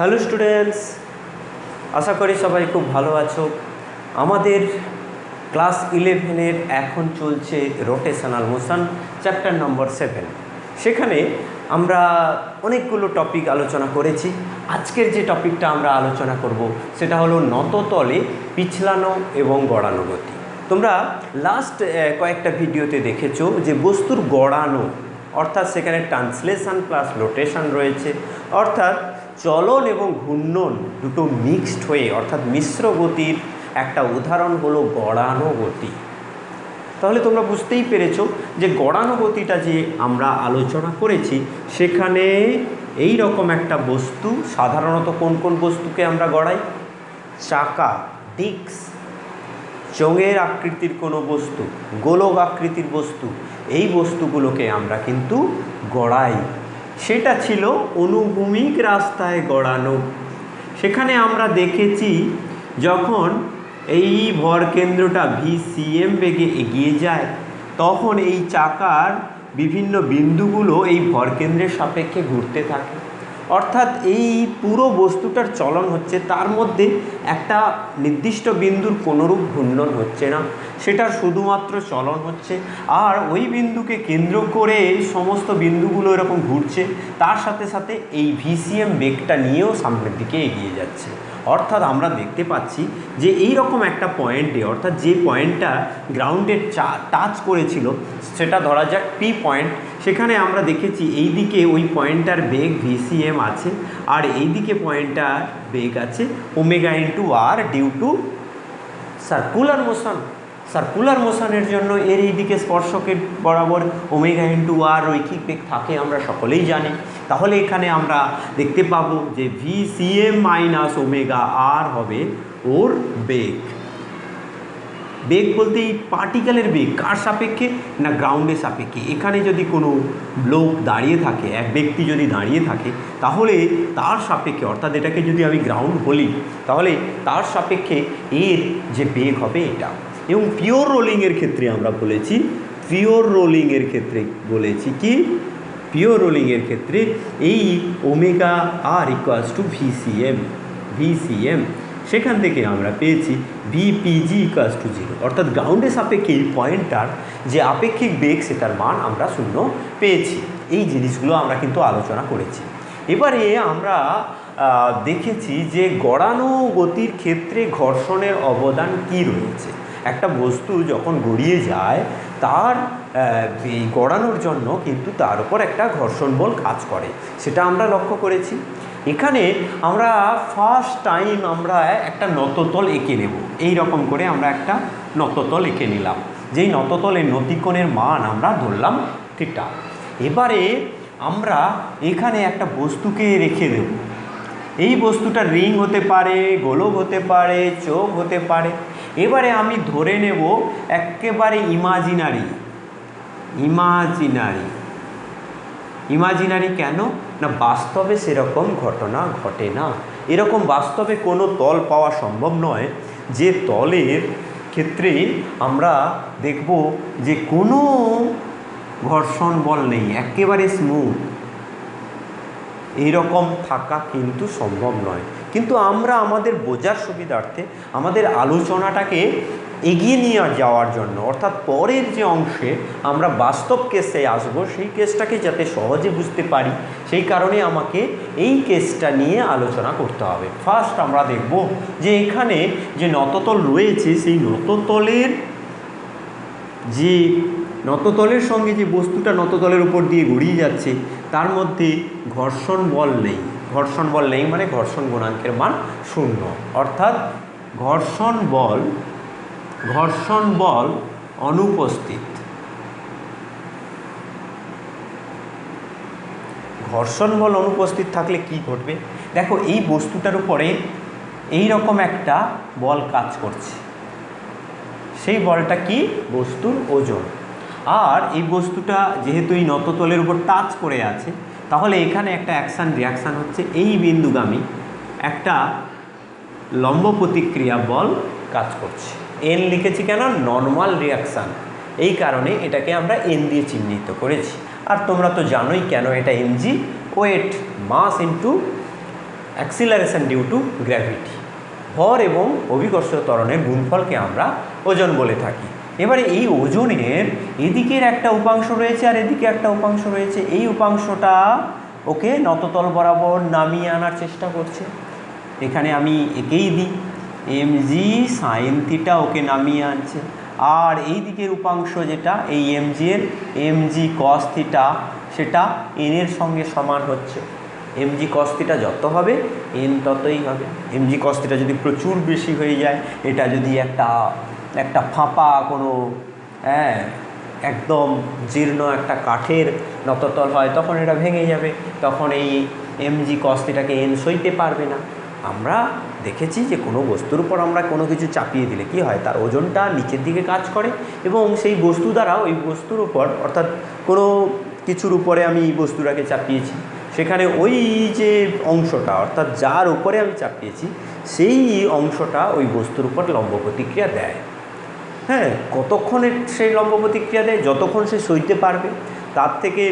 Hello students, আশা করি সবাই খুব ভালো আছো। আমাদের ক্লাস 11-এর এখন চলছে রোটেশনাল মোশন চ্যাপ্টার নম্বর 7। সেখানে আমরা অনেকগুলো টপিক আলোচনা করেছি। আজকের যে টপিকটা আমরা আলোচনা করব সেটা হলো নততলে পিছলানো এবং গড়ানো গতি। তোমরা লাস্ট কয়েকটা ভিডিওতে দেখেছো যে বস্তুর গড়ানো অর্থাৎ সেখানে ট্রান্সলেশন প্লাস রোটেশন রয়েছে, অর্থাৎ চলন এবং ঘূর্ণন দুটো মিক্সড হয়ে অর্থাৎ মিশ্র গতির একটা উদাহরণ হলো গড়ানো গতি। তাহলে তোমরা বুঝতেই পেরেছো যে গড়ানো গতিটা যে আমরা আলোচনা করেছি সেখানে এই রকম একটা বস্তু, সাধারণত কোন কোন বস্তুকে আমরা গড়াই? চাকা, ডিস্ক, চোঙের আকৃতির কোনো বস্তু, গোলক আকৃতির বস্তু, এই বস্তুগুলোকে আমরা কিন্তু গড়াই। সেটা ছিল অনুভূমিক রাস্তায় গড়ানো। সেখানে আমরা দেখেছি যখন এই ভরকেন্দ্রটা VCM বেগে এগিয়ে যায় তখন এই চাকার বিভিন্ন বিন্দুগুলো এই ভরকেন্দ্রের সাপেক্ষে ঘুরতে থাকে, অর্থাৎ এই পুরো বস্তুটার চলন হচ্ছে, তার মধ্যে একটা নির্দিষ্ট বিন্দুর কোনোরূপ ঘূর্ণন হচ্ছে না, সেটার শুধুমাত্র চলন হচ্ছে। আর ওই বিন্দুকে কেন্দ্র করে সমস্ত বিন্দুগুলো এরকম ঘুরছে, তার সাথে সাথে এই VCM বেগটা নিয়েও সামনের দিকে এগিয়ে যাচ্ছে। অর্থাৎ আমরা দেখতে পাচ্ছি যে এই রকম একটা পয়েন্টে, অর্থাৎ যে পয়েন্টটা গ্রাউন্ডের টাচ করেছিল সেটা ধরা যাক P পয়েন্ট, সেখানে আমরা দেখেছি এই দিকে ওই পয়েন্টটার বেগ VCM আছে আর এই দিকে পয়েন্টটার বেগ আছে omega into R due to circular motion. Circular মোশনের জন্য এর এই দিকে স্পর্শকের বরাবর ওমেগা ইন্টু আর রৈখিক বেগ থাকে, আমরা সকলেই জানি। তাহলে এখানে আমরা দেখতে পাবো যে VCM মাইনাস ওমেগা আর হবে ওর বেগ। বেগ বলতে এই পার্টিকেলের বেগ কার সাপেক্ষে? না গ্রাউন্ডের সাপেক্ষে। এখানে যদি কোনো লোক দাঁড়িয়ে থাকে, এক ব্যক্তি যদি দাঁড়িয়ে থাকে, তাহলে তার সাপেক্ষে, অর্থাৎ এটাকে যদি আমি গ্রাউন্ড বলি, তাহলে তার সাপেক্ষে এর যে বেগ হবে এটা। এবং পিওর রোলিংয়ের ক্ষেত্রে আমরা বলেছি, পিওর রোলিংয়ের ক্ষেত্রে বলেছি কি, পিওর রোলিংয়ের ক্ষেত্রে এই omega R equals to VCM, সেখান থেকে আমরা পেয়েছি VPG ইকুয়ালস টু 0, অর্থাৎ গ্রাউন্ডের সাপেক্ষে এই পয়েন্টটার যে আপেক্ষিক বেগ সেটার মান আমরা 0 পেয়েছি। এই জিনিসগুলো আমরা কিন্তু আলোচনা করেছি। এবারে আমরা দেখেছি যে গড়ানো গতির ক্ষেত্রে ঘর্ষণের অবদান কি রয়েছে। একটা বস্তু যখন গড়িয়ে যায় তার এই গড়ানোর জন্য কিন্তু তার উপর একটা ঘর্ষণ বল কাজ করে, সেটা আমরা লক্ষ্য করেছি। এখানে আমরা ফার্স্ট টাইম আমরা একটা নততল এঁকে নেব, এই রকম করে আমরা একটা নততল এঁকে নিলাম, যেই নততলের নতিকোণের মান আমরা ধরলাম থিটা। এবারে আমরা এখানে একটা বস্তুকে রেখে দেব। এই বস্তুটা রিং হতে পারে, গোলক হতে পারে, চোখ হতে পারে। এবারে আমি ধরে নেব একেবারে ইমাজিনারি কেন না, বাস্তবে সেরকম ঘটনা ঘটে না। এরকম বাস্তবে কোনো তল পাওয়া সম্ভব নয় যে তলের ক্ষেত্রে আমরা দেখব যে কোনো ঘর্ষণ বল নেই, একেবারে স্মুথ, এইরকম থাকা কিন্তু সম্ভব নয়। কিন্তু আমরা আমাদের বোঝার সুবিধার্থে আমাদের আলোচনাটাকে এগিয়ে নিয়ে যাওয়ার জন্য, অর্থাৎ পরের যে অংশে আমরা বাস্তব কেসে আসব, সেই কেসটাকে যাতে সহজে বুঝতে পারি, সেই কারণে আমাকে এই কেসটা নিয়ে আলোচনা করতে হবে। ফার্স্ট আমরা দেখব যে এখানে যে নততল রয়েছে সেই নততলের সঙ্গে যে বস্তুটা নততলের উপর দিয়ে গড়িয়ে যাচ্ছে তার মধ্যে ঘর্ষণ বল নেই, মানে ঘর্ষণ গুণাঙ্কের মান 0, অর্থাৎ ঘর্ষণ বল অনুপস্থিত। ঘর্ষণ বল অনুপস্থিত থাকলে কি ঘটবে? দেখো, এই বস্তুটার উপরে এই রকম একটা বল কাজ করছে, সেই বলটা কি? বস্তুর ওজন। আর এই বস্তুটা যেহেতু এই নততলের উপর টাচ করে আছে, তাহলে এখানে একটা রিয়াকশান হচ্ছে, এই বিন্দুগামী একটা লম্ব প্রতিক্রিয়া বল কাজ করছে। N লিখেছি কেন? নর্মাল রিয়াকশান, এই কারণে এটাকে আমরা N দিয়ে চিহ্নিত করেছি। আর তোমরা তো জানোই কেন এটা mg, weight mass into acceleration due to gravity. ভর এবং অভিকর্ষ ত্বরণের গুণফলকে আমরা ওজন বলে থাকি। এবারে এই ওজনের এদিকের একটা উপাংশ রয়েছে আর এদিকে একটা উপাংশ রয়েছে। এই উপাংশটা ওকে নততল বরাবর নামিয়ে আনার চেষ্টা করছে। এখানে আমি একেই দিই mg sin থিটা, ওকে নামিয়ে আনছে। আর এই দিকের উপাংশ যেটা এই mg এর mg cos থিটা, সেটা n এর সঙ্গে সমান হচ্ছে। mg cos থিটা যত হবে n ততই হবে। mg cos থিটা যদি প্রচুর বেশি হয়ে যায়, এটা যদি একটা ফাঁপা কোনো একদম জীর্ণ একটা কাঠের নততল হয়, তখন এটা ভেঙে যাবে, তখন এই mg cos থিটাকে n সইতে পারবে না। আমরা দেখেছি যে কোনো বস্তুর উপর আমরা কোনো কিছু চাপিয়ে দিলে কি হয়, তার ওজনটা নিচের দিকে কাজ করে এবং সেই বস্তু দ্বারা ওই বস্তুর উপর, অর্থাৎ কোনো কিছুর উপরে আমি এই বস্তুটাকে চাপিয়েছি, সেখানে ওই যে অংশটা, অর্থাৎ যার উপরে আমি চাপিয়েছি সেই অংশটা ওই বস্তুর উপর লম্ব প্রতিক্রিয়া দেয়। হ্যাঁ, কতক্ষণে সেই লম্ব প্রতিক্রিয়া দেয়? যতক্ষণ সে সইতে পারবে। তার থেকে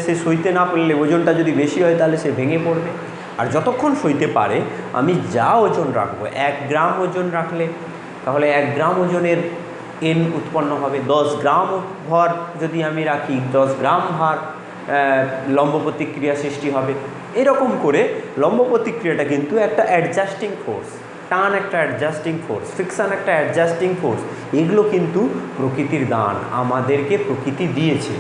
সে সইতে না পারলে, ওজনটা যদি বেশি হয় তাহলে সে ভেঙে পড়বে। আর যতক্ষণ সইতে পারে, আমি যা ওজন রাখবো, 1 গ্রাম ওজন রাখলে তাহলে 1 গ্রাম ওজনের n উৎপন্ন হবে। 10 গ্রাম ভর যদি আমি রাখি, 10 গ্রাম ভার লম্ব প্রতিক্রিয়া সৃষ্টি হবে। এরকম করে লম্ব প্রতিক্রিয়াটা কিন্তু একটা অ্যাডজাস্টিং ফোর্স, টান একটা অ্যাডজাস্টিং ফোর্স, ফ্রিকশান একটা অ্যাডজাস্টিং ফোর্স, এগুলো কিন্তু প্রকৃতির দান, আমাদেরকে প্রকৃতি দিয়েছে।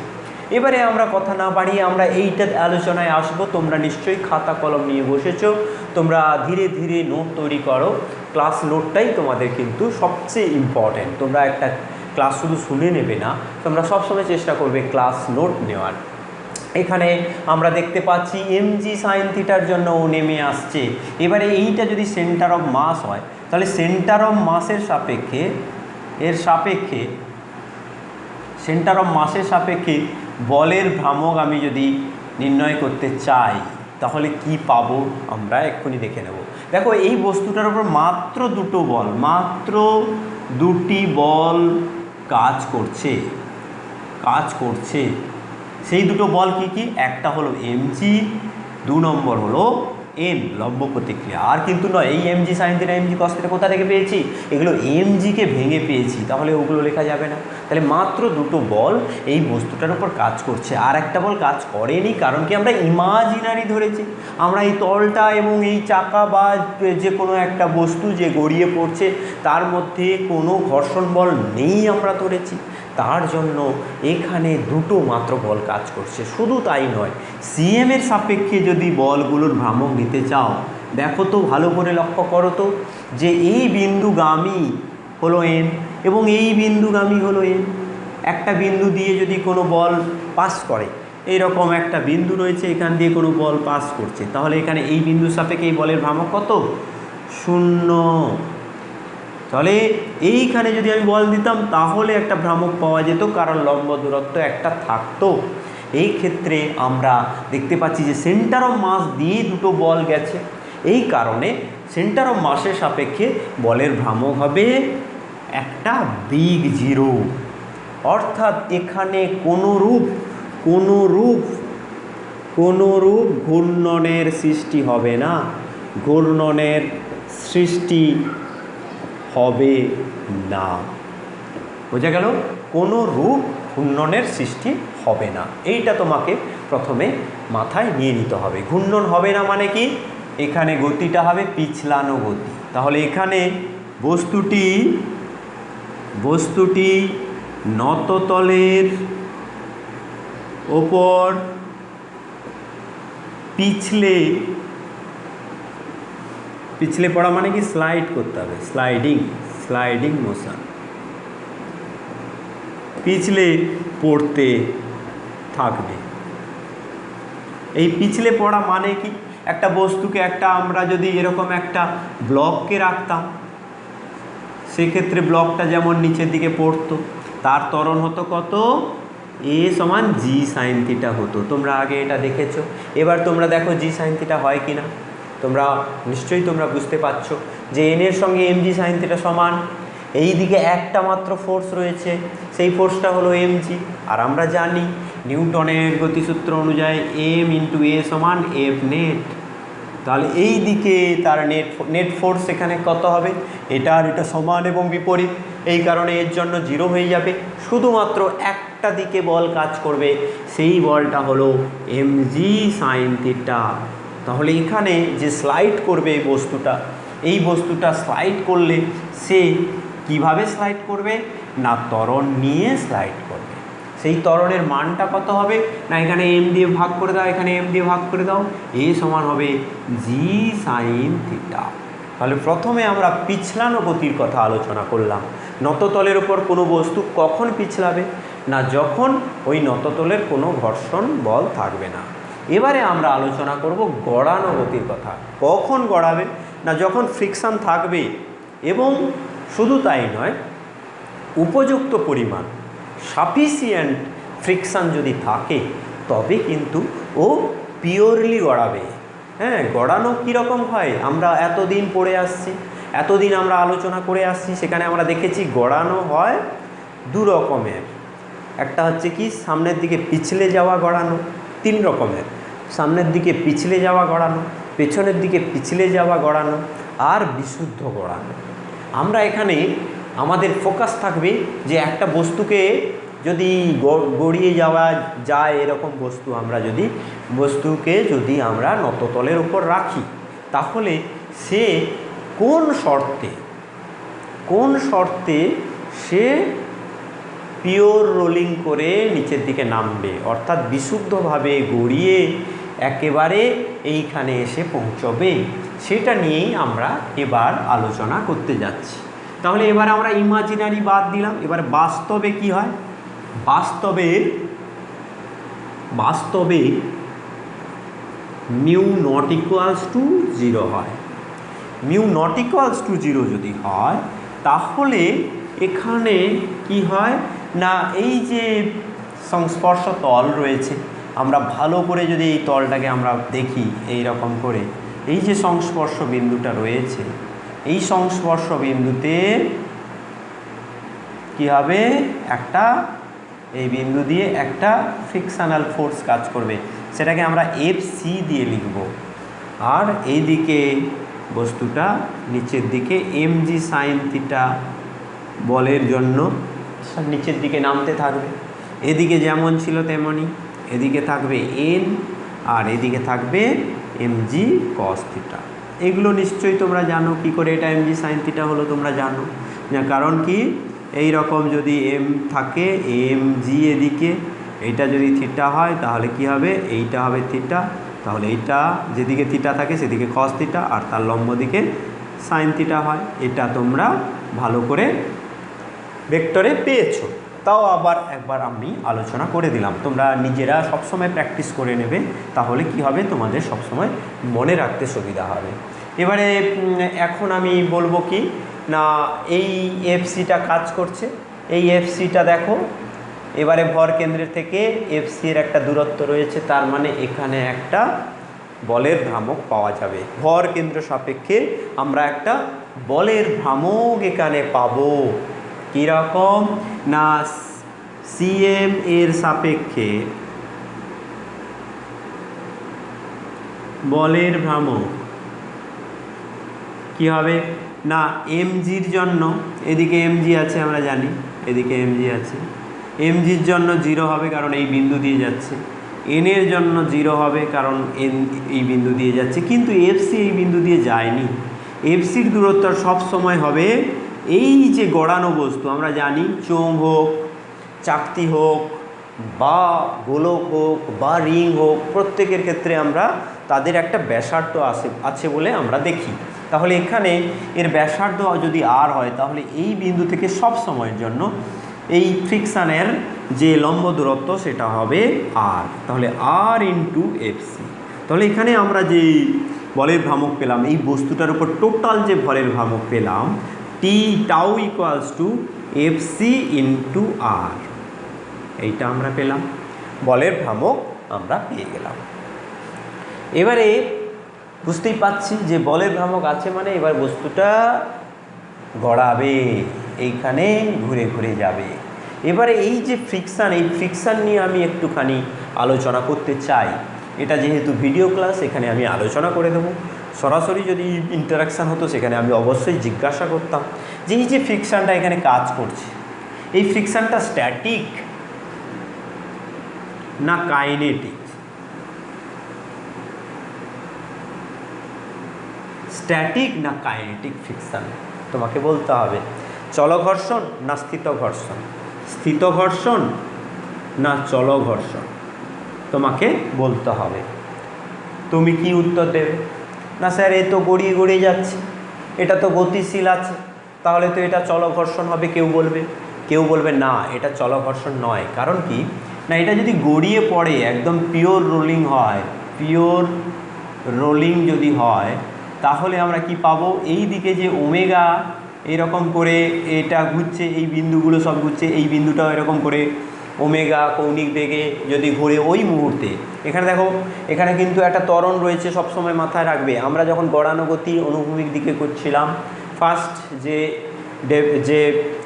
এবারে আমরা কথা না বাড়িয়ে আমরা এইটা আলোচনায় আসবো। তোমরা নিশ্চয়ই খাতা কলম নিয়ে বসেছো, তোমরা ধীরে ধীরে নোট তৈরি করো। ক্লাস নোটটাই তোমাদের কিন্তু সবচেয়ে ইম্পর্ট্যান্ট। তোমরা একটা ক্লাস শুধু শুনে নেবে না, তোমরা সবসময় চেষ্টা করবে ক্লাস নোট নেওয়ার। এখানে আমরা দেখতে পাচ্ছি mg sin থিটার জন্য ও নেমে আসছে। এবারে এইটা যদি সেন্টার অফ মাস হয়, তাহলে সেন্টার অফ মাসের সাপেক্ষে সেন্টার অফ মাসের সাপেক্ষে বলের ভ্রামক আমি যদি নির্ণয় করতে চাই, তাহলে কি পাবো আমরা এক্ষুনি দেখে নেব। দেখো, এই বস্তুটার উপর মাত্র দুটি বল কাজ করছে। সেই দুটো বল কি কি? একটা হলো mg, 2 নম্বর হলো n, লম্ব প্রতিক্রিয়া। আর কিন্তু নয়, এই mg sin theta, mg cos theta কোথা থেকে পেয়েছি? এগুলো mg-কে ভেঙে পেয়েছি, তাহলে ওগুলো লেখা যাবে না। তাহলে মাত্র দুটো বল এই বস্তুটার উপর কাজ করছে, আর একটা বল কাজ করেনি। কারণ কি? আমরা ইমাজিনারি ধরেছি। আমরা এই তলটা এবং এই চাকা বা যে কোনো একটা বস্তু যে গড়িয়ে পড়ছে, তার মধ্যে কোনো ঘর্ষণ বল নেই আমরা ধরেছি। তার জন্য এখানে দুটো মাত্র বল কাজ করছে। শুধু তাই নয়, সিএম এর সাপেক্ষে যদি বলগুলোর ভ্রামক নিতে চাও, দেখো তো, ভালো করে লক্ষ্য করো তো, যে এই বিন্দুগামী হলো n এবং এই বিন্দুগামী হলো n। একটা বিন্দু দিয়ে যদি কোনো বল পাস করে, এইরকম একটা বিন্দু রয়েছে, এখান দিয়ে কোনো বল পাস করছে, তাহলে এখানে এই বিন্দুর সাপেক্ষে এই বলের ভ্রামক কত? 0। তাহলে এইখানে যদি আমি বল দিতাম, তাহলে একটা ভ্রামক পাওয়া যেত, কারণ লম্ব দূরত্ব একটা থাকতো। এই ক্ষেত্রে আমরা দেখতে পাচ্ছি যে সেন্টার অফ মাস দিয়ে দুটো বল গেছে। এই কারণে সেন্টার অফ মাসের সাপেক্ষে বলের ভ্রামক হবে একটা বিগ 0। অর্থাৎ এখানে কোনোরূপ ঘূর্ণনের সৃষ্টি হবে না, ঘূর্ণনের সৃষ্টি হবে না। বোঝা গেল? কোনো রূপ ঘূর্ণনের সৃষ্টি হবে না, এইটা তোমাকে প্রথমে মাথায় নিয়ে নিতে হবে। ঘূর্ণন হবে না মানে কি? এখানে গতিটা হবে পিছলানো গতি। তাহলে এখানে বস্তুটি নততলের ওপর পিছলে পড়া মানে কি? স্লাইড করতে হবে, স্লাইডিং মোশন, পিছলে পড়তে থাকবে। এই পিছলে পড়া মানে কি? একটা বস্তুকে আমরা যদি এরকম একটা ব্লককে রাখতাম, সেক্ষেত্রে ব্লকটা যেমন নিচের দিকে পড়তো, তার ত্বরণ হতো কত? a সমান g sin থিটা হতো। তোমরা আগে এটা দেখেছো। এবার তোমরা দেখো g sin থিটা হয় কি না। নিশ্চয়ই তোমরা বুঝতে পারছো যে n এর সঙ্গে mg sin থিটা সমান। এই দিকে একটা মাত্র ফোর্স রয়েছে, সেই ফোর্সটা হলো mg। আর আমরা জানি নিউটনের গতিসূত্র অনুযায়ী m × a সমান f নেট। তাহলে এই দিকে তার নেট ফোর্স এখানে কত হবে, এটা আর এটা সমান এবং বিপরীত, এই কারণে এর জন্য 0 হয়ে যাবে। শুধুমাত্র একটা দিকে বল কাজ করবে, সেই বলটা হলো mg sin থিটা। তাহলে এখানে যে স্লাইড করবে এই বস্তুটা স্লাইড করলে সে কিভাবে স্লাইড করবে, না ত্বরণ নিয়ে স্লাইড করবে। সেই ত্বরণের মানটা কত হবে, না এখানে m দিয়ে ভাগ করে দাও, এখানে m দিয়ে ভাগ করে দাও, a সমান হবে g sin থিটা। তাহলে প্রথমে আমরা পিছলানো গতির কথা আলোচনা করলাম। নততলের উপর কোনো বস্তু কখন পিছলাবে, না যখন ওই নততলের কোনো ঘর্ষণ বল থাকবে না। এবারে আমরা আলোচনা করব গড়ানো গতির কথা। কখন গড়াবে, না যখন ফ্রিকশন থাকবে এবং শুধু তাই নয়, উপযুক্ত পরিমাণ সাফিসিয়েন্ট ফ্রিকশন যদি থাকে তবে কিন্তু ও পিওরলি গড়াবে। হ্যাঁ, গড়ানো কীরকম হয় আমরা এতদিন পড়ে আসছি, এতদিন আমরা আলোচনা করে আসছি, সেখানে আমরা দেখেছি গড়ানো হয় দু রকমের। একটা হচ্ছে কি সামনের দিকে পিছলে যাওয়া গড়ানো, 3 রকমের। সামনের দিকে পিছলে যাওয়া গড়ানো, পেছনের দিকে পিছলে যাওয়া গড়ানো, আর বিশুদ্ধ গড়ানো। আমরা এখানে আমাদের ফোকাস থাকবে যে একটা বস্তুকে যদি গড়িয়ে যাওয়া যায় এরকম বস্তুকে যদি আমরা নততলের উপর রাখি, তাহলে সে কোন শর্তে সে পিওর রোলিং করে নিচের দিকে নামবে, অর্থাৎ বিশুদ্ধভাবে গড়িয়ে একেবারে এইখানে এসে পৌঁছবে, সেটা নিয়েই আমরা এবার আলোচনা করতে যাচ্ছি। তাহলে এবার আমরা ইমাজিনারি বাদ দিলাম, এবার বাস্তবে কি হয়। বাস্তবে মিউ নট ইকুয়ালস টু 0 হয়। মিউ নট ইকুয়ালস টু 0 যদি হয়, তাহলে এখানে কি হয়, না এই যে সংস্পর্শ তল রয়েছে, আমরা ভালো করে যদি এই তলটাকে আমরা দেখি এই রকম করে, এই যে সংস্পর্শ বিন্দুটা রয়েছে, এই সংস্পর্শ বিন্দুতে কি হবে, এই বিন্দু দিয়ে একটা ফ্রিকশনাল ফোর্স কাজ করবে, সেটাকে আমরা FC দিয়ে লিখব। আর এইদিকে বস্তুটা নিচের দিকে mg sin থিটা বলের জন্য নিচের দিকে নামতে থাকবে। এদিকে যেমন ছিল তেমনই, এদিকে থাকবে n আর এদিকে থাকবে mg cos থিটা। এগুলো নিশ্চয়ই তোমরা জানো। কি করে এটা mg sin থিটা হলো তোমরা জানো, কারণ কি এই রকম যদি m থাকে, mg এদিকে, এইটা যদি থিটা হয় তাহলে কি হবে, এইটা হবে থিটা, তাহলে এইটা যেদিকে থিটা থাকে সেদিকে cos থিটা, আর তার লম্ব দিকে sin থিটা হয়। এটা তোমরা ভালো করে ভেক্টরে পেয়েছো, তাও আবার একবার আমি আলোচনা করে দিলাম। তোমরা নিজেরা সবসময় প্র্যাকটিস করে নেবে, তাহলে কি হবে, তোমাদের সবসময় মনে রাখতে সুবিধা হবে। এবারে এখন আমি বলবো কি, না এই এফসিটা কাজ করছে, এই এফসিটা দেখো, এবারে ভর কেন্দ্রের থেকে এফসি এর একটা দূরত্ব রয়েছে, তার মানে এখানে একটা বলের ভ্রামক পাওয়া যাবে। ভর কেন্দ্র সাপেক্ষে আমরা একটা বলের ভ্রামক এখানে পাবো। কীরকম, না সিএম এর সাপেক্ষে বলের ভ্রামক কি হবে, না এমজির জন্য, এদিকে এমজি আছে আমরা জানি, এদিকে এমজি আছে, এমজির জন্য 0 হবে কারণ এই বিন্দু দিয়ে যাচ্ছে, এন এর জন্য 0 হবে কারণ এন এই বিন্দু দিয়ে যাচ্ছে, কিন্তু এফসি এই বিন্দু দিয়ে যায়নি। এফসির দূরত্ব সব সময় হবে এই যে গড়ানো বস্তু, আমরা জানি চোঙ হোক, চাকতি হোক, বা গোলক হোক, বা রিং হোক, প্রত্যেকের ক্ষেত্রে আমরা তাদের একটা ব্যাসার্ধ আছে বলে আমরা দেখি। তাহলে এখানে এর ব্যাসার্ধ যদি আর হয়, তাহলে এই বিন্দু থেকে সব সময়ের জন্য এই ফ্রিকশানের যে লম্ব দূরত্ব সেটা হবে আর, তাহলে আর ইন্টু এফসি। তাহলে এখানে আমরা যে বলের ভ্রামক পেলাম, এই বস্তুটার উপর টোটাল যে ভরের ভ্রামক পেলাম, T tau equals to FC into R, এইটা আমরা পেলাম, বলের ভ্রামক আমরা পেয়ে গেলাম। এবারে বুঝতেই পাচ্ছি যে বলের ভ্রামক আছে মানে এবার বস্তুটা গড়াবে, এইখানে ঘুরে ঘুরে যাবে। এবারে এই যে ফ্রিকশান, এই ফ্রিকশান নিয়ে আমি একটুখানি আলোচনা করতে চাই। এটা যেহেতু ভিডিও ক্লাস, এখানে আমি আলোচনা করে দেবো। সরাসরি যদি ইন্টারাকশান হতো সেখানে আমি অবশ্যই জিজ্ঞাসা করতাম যে এই যে ফ্রিকশানটা এখানে কাজ করছে, এই ফ্রিকশানটা স্ট্যাটিক না কাইনেটিক? স্ট্যাটিক না কাইনেটিক ফ্রিকশান তোমাকে বলতে হবে। চলঘর্ষণ না স্থিত ঘর্ষণ, স্থিত ঘর্ষণ না চল ঘর্ষণ তোমাকে বলতে হবে। তুমি কি উত্তর দেবে? না স্যার এ তো গড়িয়ে গড়িয়ে যাচ্ছে, এটা তো গতিশীল আছে, তাহলে তো এটা চল ঘর্ষণ হবে কেউ বলবে। কেউ বলবে না এটা চল ঘর্ষণ নয়। কারণ কি না, এটা যদি গড়িয়ে পড়ে একদম পিওর রোলিং হয়, পিওর রোলিং যদি হয় তাহলে আমরা কি পাবো, এই দিকে যে ওমেগা এরকম করে এটা ঘুরছে, এই বিন্দুগুলো সব ঘুরছে, এই বিন্দুটাও এরকম করে ওমেগা কৌণিক বেগে যদি ঘুরে ওই মুহূর্তে, এখানে দেখো এখানে কিন্তু একটা ত্বরণ রয়েছে, সবসময় মাথায় রাখবে। আমরা যখন গড়ানুগতি অনুভূমিক দিকে করছিলাম ফার্স্ট যে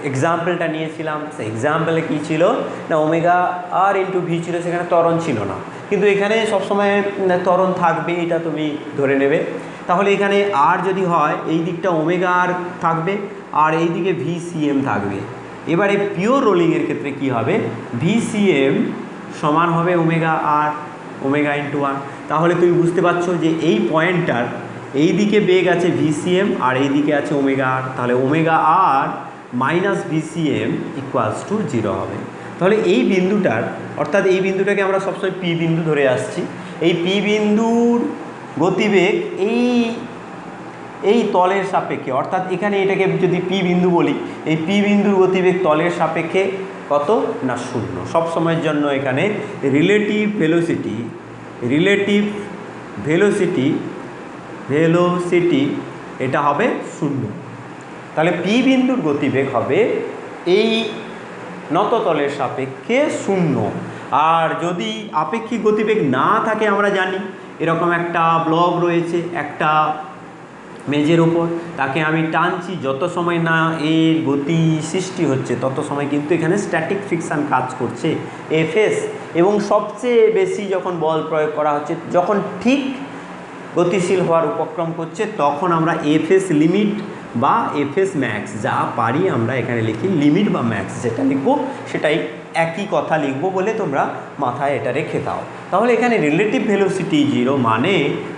এক্সাম্পলটা নিয়েছিলাম, সেই এক্সাম্পলে কী ছিল না ওমেগা আর ইন্টু ভি ছিল, সেখানে ত্বরণ ছিল না, কিন্তু এখানে সবসময় ত্বরণ থাকবে, এটা তুমি ধরে নেবে। তাহলে এখানে আর যদি হয় এই দিকটা ওমেগা আর থাকবে আর এই দিকে ভিসিএম থাকবে। এবারে পিওর রোলিংয়ের ক্ষেত্রে কি হবে, ভিসিএম সমান হবে ওমেগা আর, ওমেগা ইন্টু আর। তাহলে তুমি বুঝতে পারছো যে এই পয়েন্টটার এই দিকে বেগ আছে ভিসিএম আর এই দিকে আছে ওমেগা আর, তাহলে omega R minus VCM equals to 0 হবে। তাহলে এই বিন্দুটার, অর্থাৎ এই বিন্দুটাকে আমরা সবসময় পি বিন্দু ধরে আসছি, এই পি বিন্দুর গতিবেগ এই তলের সাপেক্ষে, অর্থাৎ এখানে এটাকে যদি পি বিন্দু বলি, এই পি বিন্দুর গতিবেগ তলের সাপেক্ষে কত না 0 সব সময়ের জন্য। এখানে রিলেটিভ ভেলোসিটি এটা হবে 0। তাহলে পি বিন্দুর গতিবেগ হবে এই নততলের সাপেক্ষে 0। আর যদি আপেক্ষিক গতিবেগ না থাকে, আমরা জানি এরকম একটা ব্লক রয়েছে একটা মেজের ওপর, তাকে আমি টানছি, যত সময় না এর গতি সৃষ্টি হচ্ছে তত সময় কিন্তু এখানে স্ট্যাটিক ফ্রিকশান কাজ করছে এফএস। এবং সবচেয়ে বেশি যখন বল প্রয়োগ করা হচ্ছে, যখন ঠিক গতিশীল হওয়ার উপক্রম করছে, তখন আমরা এফএস লিমিট বা এফএস ম্যাক্স যা পারি আমরা এখানে লিখি, লিমিট বা ম্যাক্স যেটা লিখবো সেটাই একই কথা লিখবো বলে তোমরা মাথায় এটা রেখে দাও। তাহলে এখানে রিলেটিভ ভেলোসিটি 0 মানে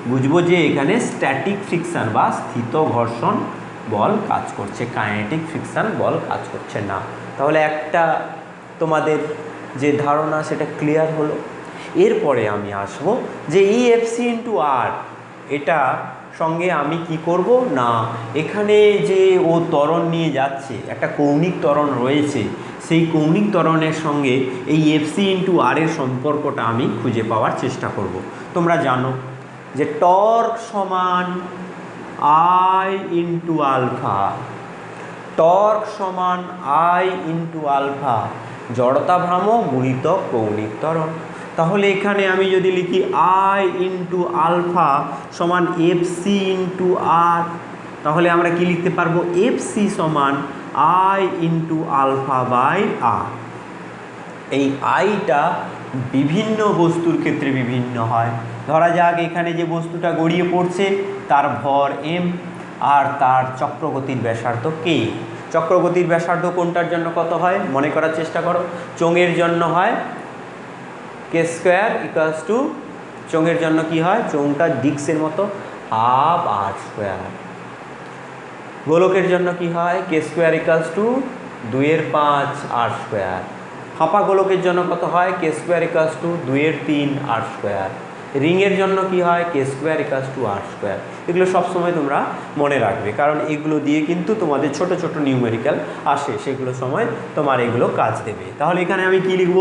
বুঝবো যে এখানে স্ট্যাটিক ফ্রিকশান বা স্থিত ঘর্ষণ বল কাজ করছে, কাইনেটিক ফ্রিকশান বল কাজ করছে না। তাহলে একটা তোমাদের যে ধারণা সেটা ক্লিয়ার হলো। এরপরে আমি আসবো যে এই এফসি ইন্টু আর, এটা সঙ্গে আমি কি করব না, এখানে যে ও ত্বরণ নিয়ে যাচ্ছে, একটা কৌণিক ত্বরণ রয়েছে, সেই কৌণিক ত্বরণের সঙ্গে এই এফসি ইন্টু আর এর সম্পর্কটা আমি খুঁজে পাওয়ার চেষ্টা করব। তোমরা জানো যে টর্ক সমান আই ইন্টু আলফা, টর্ক সমান আই ইন্টু আলফা, জড়তা ভ্রামক গুণিতক কৌণিক ত্বরণ। তাহলে এখানে আমি যদি লিখি আই ইন্টু আলফা সমান এফসি ইন্টু আর, তাহলে আমরা কি লিখতে পারবো, এফসি সমান আই ইন্টু আলফা বাই আর। এই আইটা বিভিন্ন বস্তুর ক্ষেত্রে বিভিন্ন হয়। ধরা যাক এখানে যে বস্তুটা গড়িয়ে পড়ছে তার ভর এম আর তার চক্রগতির ব্যাসার্ধ কে। চক্রগতির ব্যাসার্ধ কোনটার জন্য কত হয় মনে করার চেষ্টা করো, চোঙের জন্য হয় কে স্কোয়ার ইকুয়ালস টু, চোঙের জন্য কি হয়, চোঙটা ডিস্কের মতো হাফ আর স্কোয়ার। গোলকের জন্য কি হয়, K square equals to 2/5 R square. ফাঁপা গোলকের জন্য কত হয়, K square equals to 2/3 R square. রিংয়ের জন্য কি হয়, K square equals to R square. এগুলো সবসময় তোমরা মনে রাখবে, কারণ এগুলো দিয়ে কিন্তু তোমাদের ছোট ছোট নিউমেরিক্যাল আসে, সেগুলো সময় তোমার এগুলো কাজ দেবে। তাহলে এখানে আমি কি লিখব,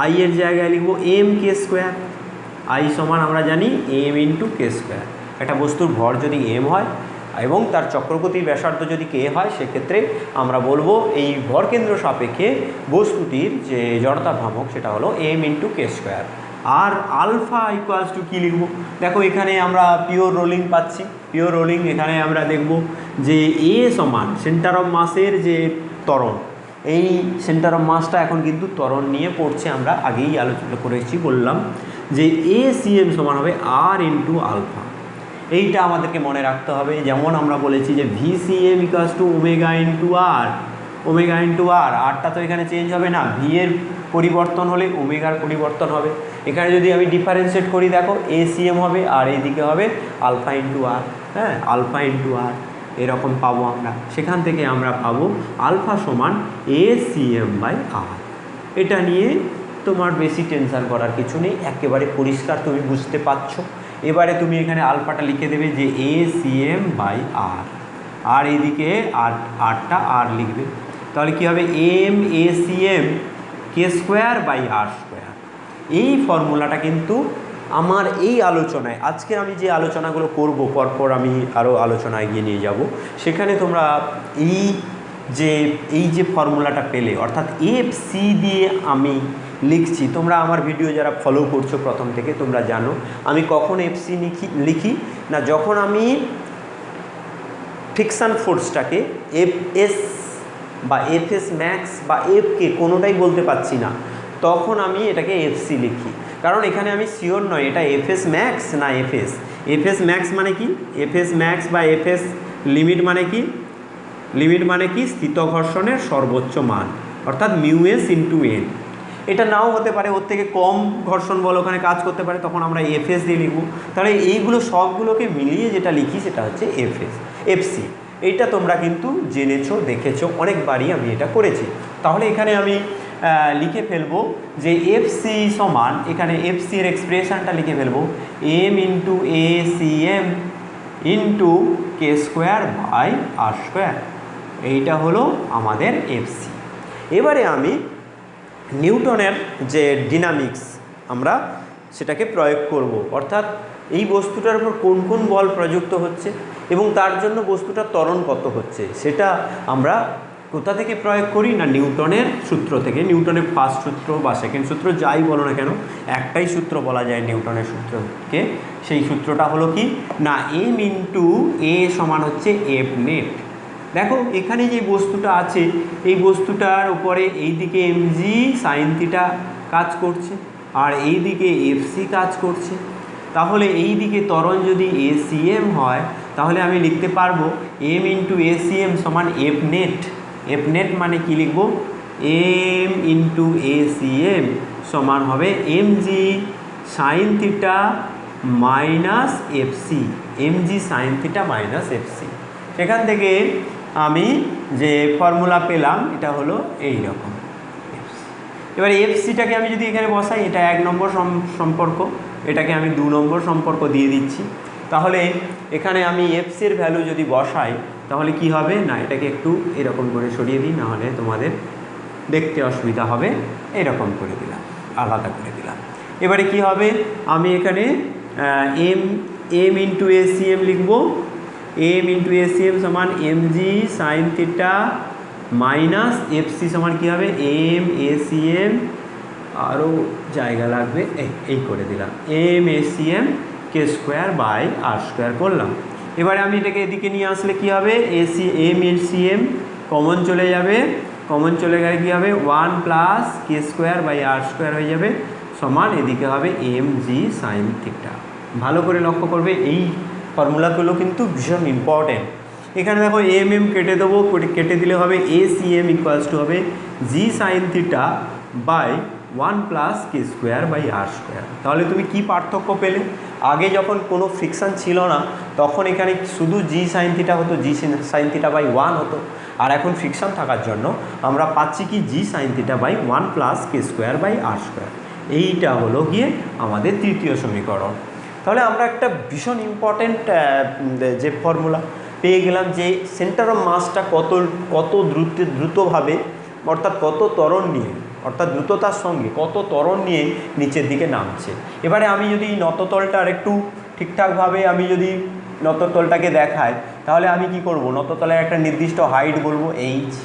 আই এর জায়গায় লিখব এম কে স্কোয়ার। আই সমান আমরা জানি এম ইন্টু কে স্কোয়ার। একটা বস্তুর ভর যদি এম হয় এবং তার চক্রগতির ব্যাসার্ধ যদি কে হয়, সেক্ষেত্রে আমরা বলবো এই ভরকেন্দ্র সাপেক্ষে বস্তুটির যে জড়তা ভ্রামক সেটা হলো এম ইন্টু কে স্কোয়ার। আর আলফা ইকুয়ালস টু কী লিখব, দেখো এখানে আমরা পিওর রোলিং পাচ্ছি, পিওর রোলিং এখানে আমরা দেখব যে এ সমান সেন্টার অফ মাসের যে ত্বরণ, এই সেন্টার অফ মাসটা এখন কিন্তু ত্বরণ নিয়ে পড়ছে, আমরা আগেই আলোচনা করেছি, বললাম যে এ সি এম সমান হবে আর ইন্টু আলফা। এইটা আমাদেরকে মনে রাখতে হবে। যেমন আমরা বলেছি যে VCM equals to omega into R, omega into R, আরটা তো এখানে চেঞ্জ হবে না, ভি এর পরিবর্তন হলে ওমেগার পরিবর্তন হবে। এখানে যদি আমি ডিফারেন্সিয়েট করি দেখো ACM হবে আর এইদিকে হবে আলফা ইন্টু আর, হ্যাঁ আলফা ইন্টু আর এরকম পাবো আমরা। সেখান থেকে আমরা পাবো আলফা সমান ACM বাই আর। এটা নিয়ে তোমার বেশি টেনশন করার কিছু নেই, একেবারে পরিষ্কার তুমি বুঝতে পারছো। এবারে তুমি এখানে আলফাটা লিখে দেবে যে ACM বাই আর, আর এইদিকে আরটা আর লিখবে। তাহলে কী হবে MACM K square by R square. এই ফর্মুলাটা কিন্তু আমার এই আলোচনায়, আজকে আমি যে আলোচনাগুলো করব পরপর আমি আরও আলোচনা এগিয়ে নিয়ে যাব, সেখানে তোমরা এই যে ফর্মুলাটা পেলে, অর্থাৎ FC দিয়ে আমি লিখছি। তোমরা আমার ভিডিও যারা ফলো করছো প্রথম থেকে তোমরা জানো আমি কখন FC লিখি না, যখন আমি ফ্রিকশন ফোর্সটাকে FS বা FS ম্যাক্স বা Fকে কোনোটাই বলতে পারছি না, তখন আমি এটাকে FC লিখি। কারণ এখানে আমি শিওর নয় এটা FS ম্যাক্স না FS ম্যাক্স মানে কি, FS ম্যাক্স বা FS লিমিট মানে কি, লিমিট মানে কি স্থিত ঘর্ষণের সর্বোচ্চ মান, অর্থাৎ μS ইন্টু N। এটা নাও হতে পারে, ওর থেকে কম ঘর্ষণ বল ওখানে কাজ করতে পারে, তখন আমরা FS দিয়ে লিখব। তাহলে এইগুলো সবগুলোকে মিলিয়ে যেটা লিখি সেটা হচ্ছে FC। এইটা তোমরা কিন্তু জেনেছো, দেখেছো, অনেকবারই আমি এটা করেছি। তাহলে এখানে আমি লিখে ফেলবো যে FC সমান, এখানে FC এর এক্সপ্রেশনটা লিখে ফেলবো M into ACM into K square by R square. এইটা হলো আমাদের FC। এবারে আমি নিউটনের যে ডিনামিক্স আমরা সেটাকে প্রয়োগ করব, অর্থাৎ এই বস্তুটার উপর কোন কোন বল প্রযুক্ত হচ্ছে এবং তার জন্য বস্তুটার ত্বরণ কত হচ্ছে, সেটা আমরা কোথা থেকে প্রয়োগ করি না, নিউটনের সূত্র থেকে। নিউটনের ফার্স্ট সূত্র বা সেকেন্ড সূত্র যাই বলো না কেন, একটাই সূত্র বলা যায় নিউটনের সূত্রকে। সেই সূত্রটা হলো কি না M ইন্টু A সমান হচ্ছে F নেট। দেখো এখানে যে বস্তুটা আছে এই বস্তুটার উপরে এইদিকে mg সাইন থিটা কাজ করছে আর এইদিকে FC কাজ করছে। তাহলে এই দিকে ত্বরণ যদি ACM হয় তাহলে আমি লিখতে পারবো M ইন্টু ACM সমান F নেট। F নেট মানে কি লিখবো, M ইন্টু ACM সমান হবে mg sine theta minus FC, mg sine theta minus FC। সেখান থেকে আমি যে ফর্মুলা পেলাম এটা হলো এই রকম। এবার FCটাকে আমি যদি এখানে বসাই, এটা 1 নম্বর সম্পর্ক, এটাকে আমি 2 নম্বর সম্পর্ক দিয়ে দিচ্ছি। তাহলে এখানে আমি FC এর ভ্যালু যদি বসাই তাহলে কি হবে না, এটাকে একটু এরকম করে সরিয়ে দিই, নাহলে তোমাদের দেখতে অসুবিধা হবে। এরকম করে দিলাম, আলাদা করে দিলাম। এবারে কি হবে, আমি এখানে M ইন্টু ACM লিখব। M ইন্টু ACM সমান mg sine theta minus FC সমান কী হবে MACM, আরও জায়গা লাগবে, এই করে দিলাম MACM K square by R square করলাম। এবারে আমি এটাকে এদিকে নিয়ে আসলে কি হবে, MACM কমন চলে যাবে, কমন চলে গেলে কী হবে 1 plus K square by R square হয়ে যাবে সমান এদিকে হবে mg সাইন থিটা। ভালো করে লক্ষ্য করবে, এই ফর্মুলাগুলো কিন্তু ভীষণ ইম্পর্টেন্ট। এখানে দেখো MM কেটে দেবো, কেটে দিলে হবে ACM ইকুয়ালস টু হবে g sine theta by 1 plus K square by R square. তাহলে তুমি কি পার্থক্য পেলে, আগে যখন কোনো ফ্রিকশান ছিল না তখন এখানে শুধু g সাইন থিটা হতো, g সাইন থিটা বাই 1 হতো, আর এখন ফ্রিকশান থাকার জন্য আমরা পাচ্ছি কি g sine theta by 1 plus K square by R square. এইটা হলো গিয়ে আমাদের তৃতীয় সমীকরণ। তাহলে আমরা একটা ভীষণ ইম্পর্ট্যান্ট যে ফর্মুলা পেয়ে গেলাম, যে সেন্টার অফ মাসটা কত দ্রুতভাবে, অর্থাৎ কত ত্বরণ নিয়ে, অর্থাৎ দ্রুততার সঙ্গে কত ত্বরণ নিয়ে নিচের দিকে নামছে। এবারে আমি যদি নততলটা আর একটু ঠিকঠাকভাবে আমি যদি নততলটাকে দেখাই তাহলে আমি কি করব, নততলের একটা নির্দিষ্ট হাইট বলবো h,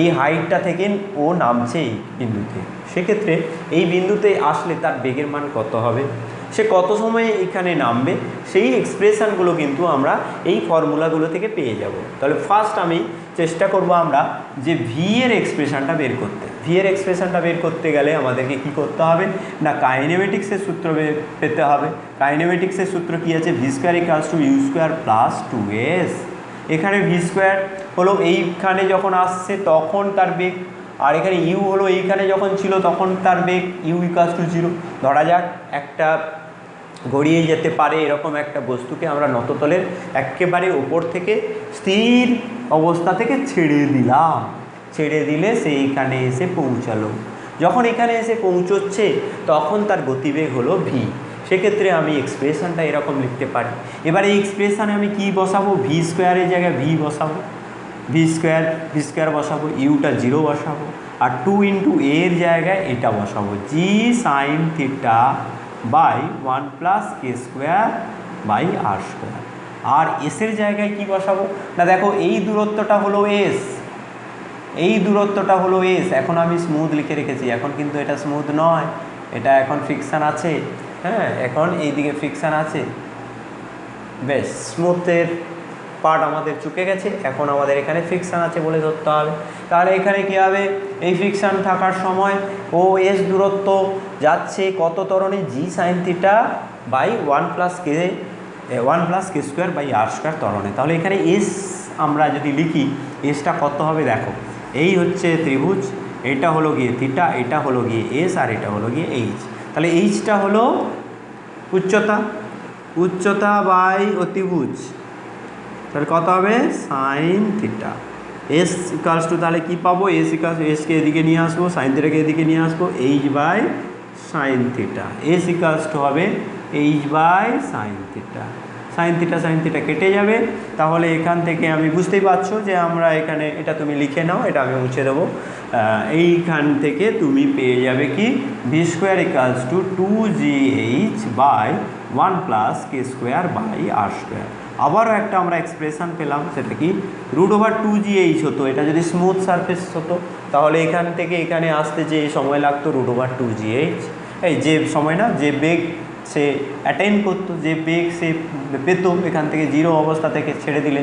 এই হাইটটা থেকে ও নামছে এই বিন্দুতে। সেক্ষেত্রে এই বিন্দুতে আসলে তার বেগের মান কত হবে সে কত সময়ে এখানে নামবে, সেই এক্সপ্রেশানগুলো কিন্তু আমরা এই ফর্মুলাগুলো থেকে পেয়ে যাব। তাহলে ফার্স্ট আমি চেষ্টা করব আমরা যে ভি এর এক্সপ্রেশানটা বের করতে। ভি এর এক্সপ্রেশানটা বের করতে গেলে আমাদেরকে কি করতে হবে না, কাইনেমেটিক্সের সূত্র পেতে হবে। কাইনেমেটিক্সের সূত্র কী আছে, V square equals to U square plus 2s। এখানে ভি স্কোয়ার হলো এইখানে যখন আসছে তখন তার বেগ, আর এখানে ইউ হলো এইখানে যখন ছিল তখন তার বেগ, ইউ ইকুয়ালস টু 0। ধরা যাক একটা গড়িয়ে যেতে পারে এরকম একটা বস্তুকে আমরা নততলের একেবারে ওপর থেকে স্থির অবস্থা থেকে ছেড়ে দিলাম, ছেড়ে দিলে সে এখানে এসে পৌঁছালো। যখন এখানে এসে পৌঁছচ্ছে তখন তার গতিবেগ হলো ভি। সেক্ষেত্রে আমি এক্সপ্রেশনটা এরকম লিখতে পারি। এবার এই এক্সপ্রেশানে আমি কি বসাবো, ভি স্কোয়ারের জায়গায় ভি বসাবো, ভি স্কোয়ার বসাবো, ইউটা 0 বসাবো, আর 2 ইন্টু এর জায়গায় এটা বসাবো, g sine theta by 1 plus K square by R square. আর এসের জায়গায় কি বসাবো না, দেখো এই দূরত্বটা হলো এস, এই দূরত্বটা হলো এস। এখন আমি স্মুথ লিখে রেখেছি, এখন কিন্তু এটা স্মুথ নয়, এটা এখন ফ্রিকশান আছে। হ্যাঁ, এখন এইদিকে ফ্রিকশান আছে, বেশ স্মুথের পার্ট আমাদের চুকে গেছে, এখন আমাদের এখানে ফ্রিকশান আছে বলে ধরতে হবে। তাহলে এখানে কী হবে, এই ফ্রিকশান থাকার সময় ও এস দূরত্ব যাচ্ছে কত ত্বরণে, g sine theta by 1 plus K square by R square ত্বরণে। তাহলে এখানে এস আমরা যদি লিখি, এসটা কত হবে দেখো, এই হচ্ছে ত্রিভুজ, এটা হলো গিয়ে থিটা, এটা হলো গিয়ে এস, আর এটা হলো গিয়ে এইচ। তাহলে এইচটা হলো উচ্চতা বাই অতিভুজ, তাহলে কত হবে sign theta. S equals two তাহলে কী পাবো, এস ইকালস টু এসকে এদিকে নিয়ে আসবো, সাইন থিটাকে এদিকে নিয়ে আসবো, H by sine theta. S equals to হবে H by sine theta. Sine theta কেটে যাবে। তাহলে এখান থেকে আমি বুঝতেই পারছো যে আমরা এখানে, এটা তুমি লিখে নাও, এটা আমি মুছে দেবো। এইখান থেকে তুমি পেয়ে যাবে কি, V square equals to 2gh by 1 plus K square by R square. আবারও একটা আমরা এক্সপ্রেশান পেলাম, সেটা কি √2gh হতো। এটা যদি স্মুথ সারফেস হতো তাহলে এখান থেকে এখানে আসতে যে সময় লাগতো √2gh, এই যে সময় না, যে বেগ সে অ্যাটেন্ড করতো, যে বেগ সে পেতো এখান থেকে 0 অবস্থা থেকে ছেড়ে দিলে,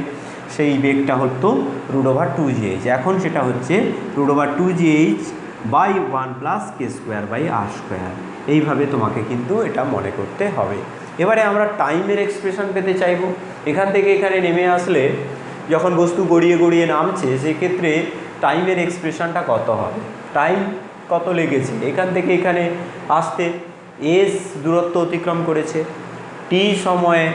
সেই বেগটা হতো √2gh। এখন সেটা হচ্ছে √2gh by 1 plus K square by R square. এইভাবে তোমাকে কিন্তু এটা মনে করতে হবে। এবারে আমরা টাইমের এক্সপ্রেশন পেতে চাইব। এখান থেকে এখানে নেমে আসলে যখন বস্তু গড়িয়ে গড়িয়ে নামছে, সেক্ষেত্রে টাইমের এক্সপ্রেশনটা কত হবে, টাইম কত লেগেছে এখান থেকে এখানে আসতে, এস দূরত্ব অতিক্রম করেছে, টি সময়ে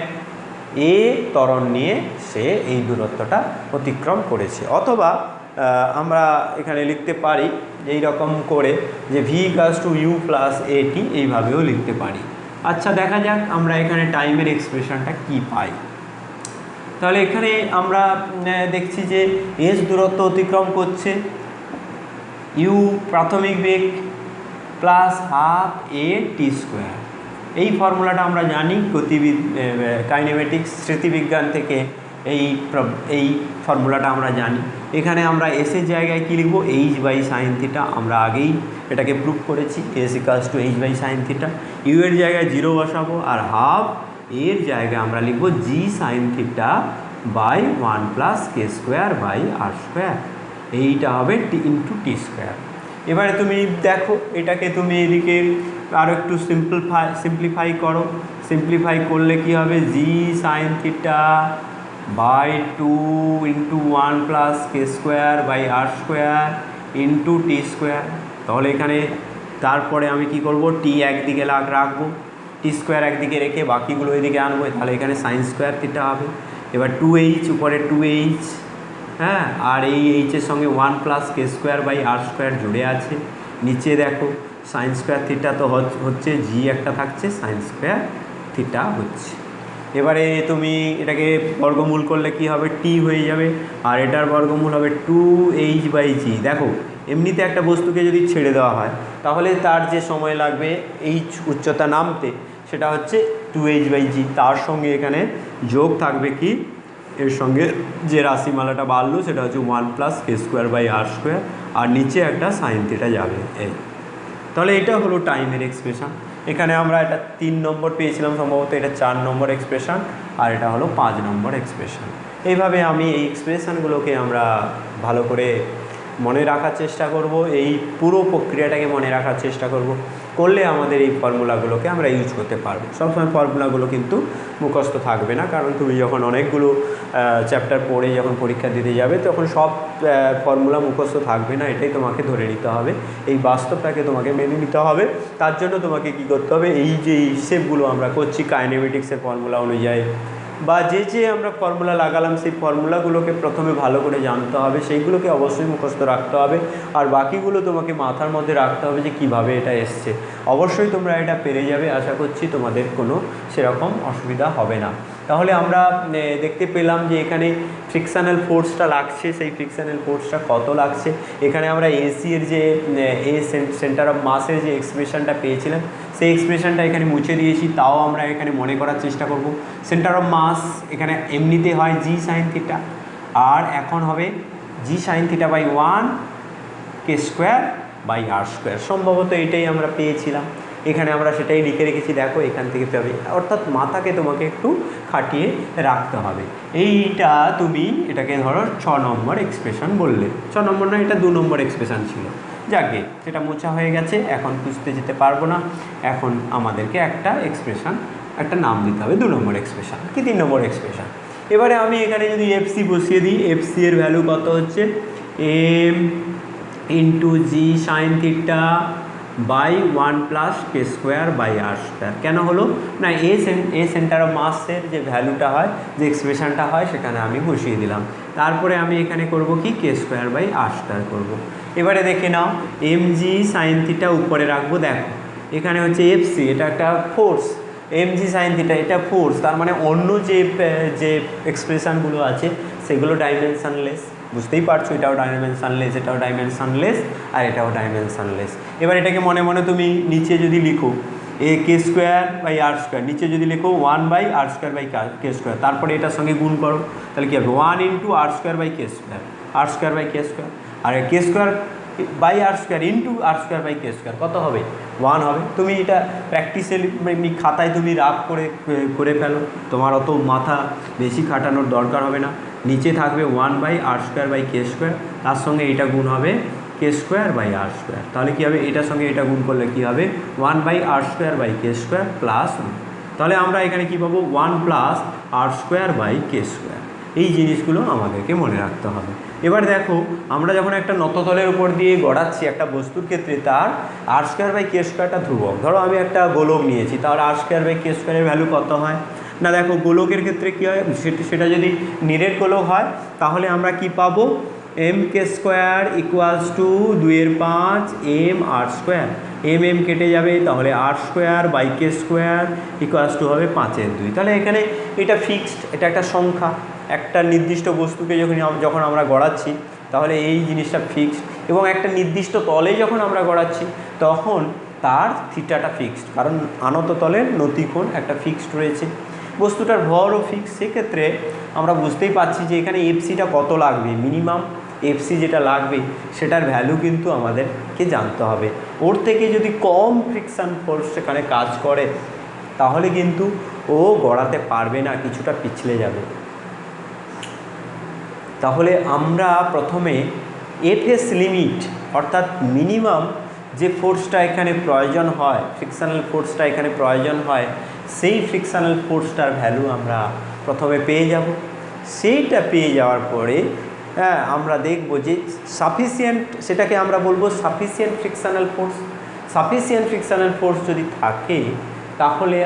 এ ত্বরণ নিয়ে সে এই দূরত্বটা অতিক্রম করেছে। অথবা আমরা এখানে লিখতে পারি এই রকম করে যে V equals to U plus A T, এইভাবেও লিখতে পারি। আচ্ছা, দেখা যাক আমরা এখানে টাইমের এক্সপ্রেশনটা কি পাই। তাহলে এখানে আমরা দেখছি যে এস দূরত্ব অতিক্রম করছে, ইউ প্রাথমিক বেগ প্লাস হাফ এ টি স্কোয়ার। এই ফর্মুলাটা আমরা জানি গতিবিদ কাইনেমেটিক্স স্মৃতিবিজ্ঞান থেকে, এই ফর্মুলাটা আমরা জানি। এখানে আমরা এসের জায়গায় কী লিখব, এইচ বাই সাইন থিটা। আমরা আগেই এটাকে প্রুভ করেছি, S equals to H by sine theta. U এর জায়গায় 0 বসাবো, আর হাফ এর জায়গায় আমরা লিখব G sine theta by 1 plus K square by R square. এইটা হবে টি ইন্টু টি স্কোয়ার। এবারে তুমি দেখো, এটাকে তুমি এদিকে আরও একটু সিম্পলিফাই করো। সিম্পলিফাই করলে কি হবে, G sine theta by 2 into 1 plus K square by R square into T square. তাহলে এখানে তারপরে আমি কি করব, টি একদিকে রাখবো, টি স্কোয়ার একদিকে রেখে বাকিগুলো এদিকে আনবো, তাহলে এখানে সাইন স্কোয়ার থিটা হবে। এবার 2h উপরে 2h, হ্যাঁ, আর এই এইচের সঙ্গে 1 plus K square by R square জুড়ে আছে। নিচে দেখো সাইন স্কোয়ার থিটা তো হচ্ছে, জি একটা থাকছে, সাইন স্কোয়ার থিটা হচ্ছে। এবারে তুমি এটাকে বর্গমূল করলে কি হবে, টি হয়ে যাবে, আর এটার বর্গমূল হবে 2h বাই জি। দেখো এমনিতে একটা বস্তুকে যদি ছেড়ে দেওয়া হয় তাহলে তার যে সময় লাগবে এইচ উচ্চতা নামতে, সেটা হচ্ছে 2h বাই জি। তার সঙ্গে এখানে যোগ থাকবে কি, এর সঙ্গে যে রাশিমালাটা বাড়লো সেটা হচ্ছে 1 plus K square by R square, আর নিচে একটা সাইন থিটা যাবে। এই তাহলে এটা হলো টাইমের এক্সপ্রেশন। এখানে আমরা এটা 3 নম্বর পেয়েছিলাম সম্ভবত, এটা 4 নম্বর এক্সপ্রেশন, আর এটা হলো 5 নম্বর এক্সপ্রেশন। এইভাবে আমি এই এক্সপ্রেশনগুলোকে আমরা ভালো করে মনে রাখার চেষ্টা করব, এই পুরো প্রক্রিয়াটাকে মনে রাখার চেষ্টা করব, করলে আমাদের এই ফর্মুলাগুলোকে আমরা ইউজ করতে পারবো। সবসময় ফর্মুলাগুলো কিন্তু মুখস্থ থাকবে না, কারণ তুমি যখন অনেকগুলো চ্যাপ্টার পড়ে যখন পরীক্ষা দিতে যাবে তখন সব ফর্মুলা মুখস্থ থাকবে না, এটাই তোমাকে ধরে নিতে হবে, এই বাস্তবটাকে তোমাকে মেনে নিতে হবে। তার জন্য তোমাকে কী করতে হবে, এই যে হিসেবগুলো আমরা করছি কাইনেমেটিক্সের ফর্মুলা অনুযায়ী, বা যে আমরা ফর্মুলা লাগালাম সেই ফর্মুলাগুলোকে প্রথমে ভালো করে জানতে হবে, সেইগুলোকে অবশ্যই মুখস্থ রাখতে হবে, আর বাকিগুলো তোমাকে মাথার মধ্যে রাখতে হবে যে কিভাবে এটা এসছে। অবশ্যই তোমরা এটা পেরে যাবে, আশা করছি তোমাদের কোনো সেরকম অসুবিধা হবে না। তাহলে আমরা দেখতে পেলাম যে এখানে ফ্রিকশনাল ফোর্সটা লাগছে, সেই ফ্রিকশনাল ফোর্সটা কত লাগছে। এখানে আমরা এসি এর যে সেন্টার অফ মাসের যে এক্সপ্রেশনটা পেয়েছিলাম সেই এক্সপ্রেশনটা এখানে মুছে দিয়েছি, তাও আমরা এখানে মনে করার চেষ্টা করব। সেন্টার অফ মাস এখানে এমনিতে হয় জি সাইন থিটা, আর এখন হবে G sine theta by 1 K square by R square, সম্ভবত এটাই আমরা পেয়েছিলাম। এখানে আমরা সেটাই লিখে রেখেছি, দেখো এখান থেকে পাবে, অর্থাৎ মাথাকে তোমাকে একটু খাটিয়ে রাখতে হবে। এইটা তুমি এটাকে ধরো 6 নম্বর এক্সপ্রেশন বললে, 6 নম্বর না, এটা 2 নম্বর এক্সপ্রেশন ছিল, যাকে সেটা মোছা হয়ে গেছে, এখন খুঁজতে যেতে পারবো না। এখন আমাদেরকে একটা এক্সপ্রেশন, একটা নাম দিতে হবে, 2 নম্বর এক্সপ্রেশন কি 3 নম্বর এক্সপ্রেশন। এবারে আমি এখানে যদি এফসি বসিয়ে দিই, এফসি এর ভ্যালু কত হচ্ছে M into G sine theta by 1 plus K square by R square. কেন হলো না, এ সেন্টার অফ মাসের যে ভ্যালুটা হয়, যে এক্সপ্রেশনটা হয়, সেখানে আমি বসিয়ে দিলাম। তারপরে আমি এখানে করব কি K square by R square করবো। এবারে দেখে নাও, এম জি সাইন থিটা উপরে রাখবো, দেখো এখানে হচ্ছে এফসি, এটা একটা force, M G sine theta এটা ফোর্স, তার মানে অন্য যে এক্সপ্রেশনগুলো আছে সেগুলো ডাইমেনশনলেস, বুঝতেই পারছো, এটাও ডাইমেনশনলেস, এটাও ডাইমেনশনলেস, আর এটাও ডাইমেনশনলেস। এবার এটাকে মনে মনে তুমি নিচে যদি লিখো এ K square by R square, নিচে যদি লিখো 1 by R square by K square, তারপরে এটার সঙ্গে গুণ করো, তাহলে কী হবে 1 into R square by K square, R square by K square, আর K square by R square into R square by K square কত হবে 1 হবে। তুমি এটা প্র্যাকটিসে এমনি খাতায় তুমি রাফ করে ফেলো, তোমার অত মাথা বেশি খাটানোর দরকার হবে না। নিচে থাকবে 1 by R square by K square, তার সঙ্গে এটা গুণ হবে K square by R square, তাহলে কী হবে এটার সঙ্গে এটা গুণ করলে কী হবে 1 by R square by K square plus 1। তাহলে আমরা এখানে কী পাবো 1 plus R square by K square. এই জিনিসগুলো আমাদেরকে মনে রাখতে হবে। এবার দেখো, আমরা যখন একটা নততলের উপর দিয়ে গড়াচ্ছি একটা বস্তুর ক্ষেত্রে, তার আর স্কোয়ার বাই কে স্কোয়ারটা ধ্রুবক। ধরো আমি একটা গোলক নিয়েছি, তাহলে আর স্কোয়ার বাই কে স্কোয়ারের ভ্যালু কত হয় না, দেখো গোলকের ক্ষেত্রে কী হয়, সেটা যদি নিরেট গোলক হয় তাহলে আমরা কি পাবো M K square equals to 2/5 M R square, M কেটে যাবে, তাহলে R square by K square equals to হবে 5/2। তাহলে এখানে এটা ফিক্সড, এটা একটা সংখ্যা, একটা নির্দিষ্ট বস্তুকে যখন আমরা গড়াচ্ছি তাহলে এই জিনিসটা ফিক্সড, এবং একটা নির্দিষ্ট তলে যখন আমরা গড়াচ্ছি তখন তার থিটাটা ফিক্সড, কারণ আনত তলের নতিকোণ একটা ফিক্সড রয়েছে, বস্তুটার ভরও ফিক্স। সেক্ষেত্রে আমরা বুঝতেই পারছি যে এখানে এফসিটা কত লাগবে, মিনিমাম এফসি যেটা লাগবে সেটার ভ্যালু কিন্তু আমাদেরকে জানতে হবে। ওর থেকে যদি কম ফ্রিকশন ফোর্স সেখানে কাজ করে তাহলে কিন্তু ও গড়াতে পারবে না, কিছুটা পিছলে যাবে। তাহলে আমরা প্রথমে এফএস লিমিট অর্থাৎ মিনিমাম যে ফোর্সটা এখানে প্রয়োজন হয়, ফ্রিকশনাল ফোর্সটা এখানে প্রয়োজন হয়, সেই ফ্রিকশনাল ফোর্সটার ভ্যালু আমরা প্রথমে পেয়ে যাব। সেইটা পেয়ে যাওয়ার পরে আমরা দেখব যে সাফিসিয়েন্ট, সেটাকে আমরা বলবো sufficient frictional force. Sufficient frictional force যদি থাকে তাহলে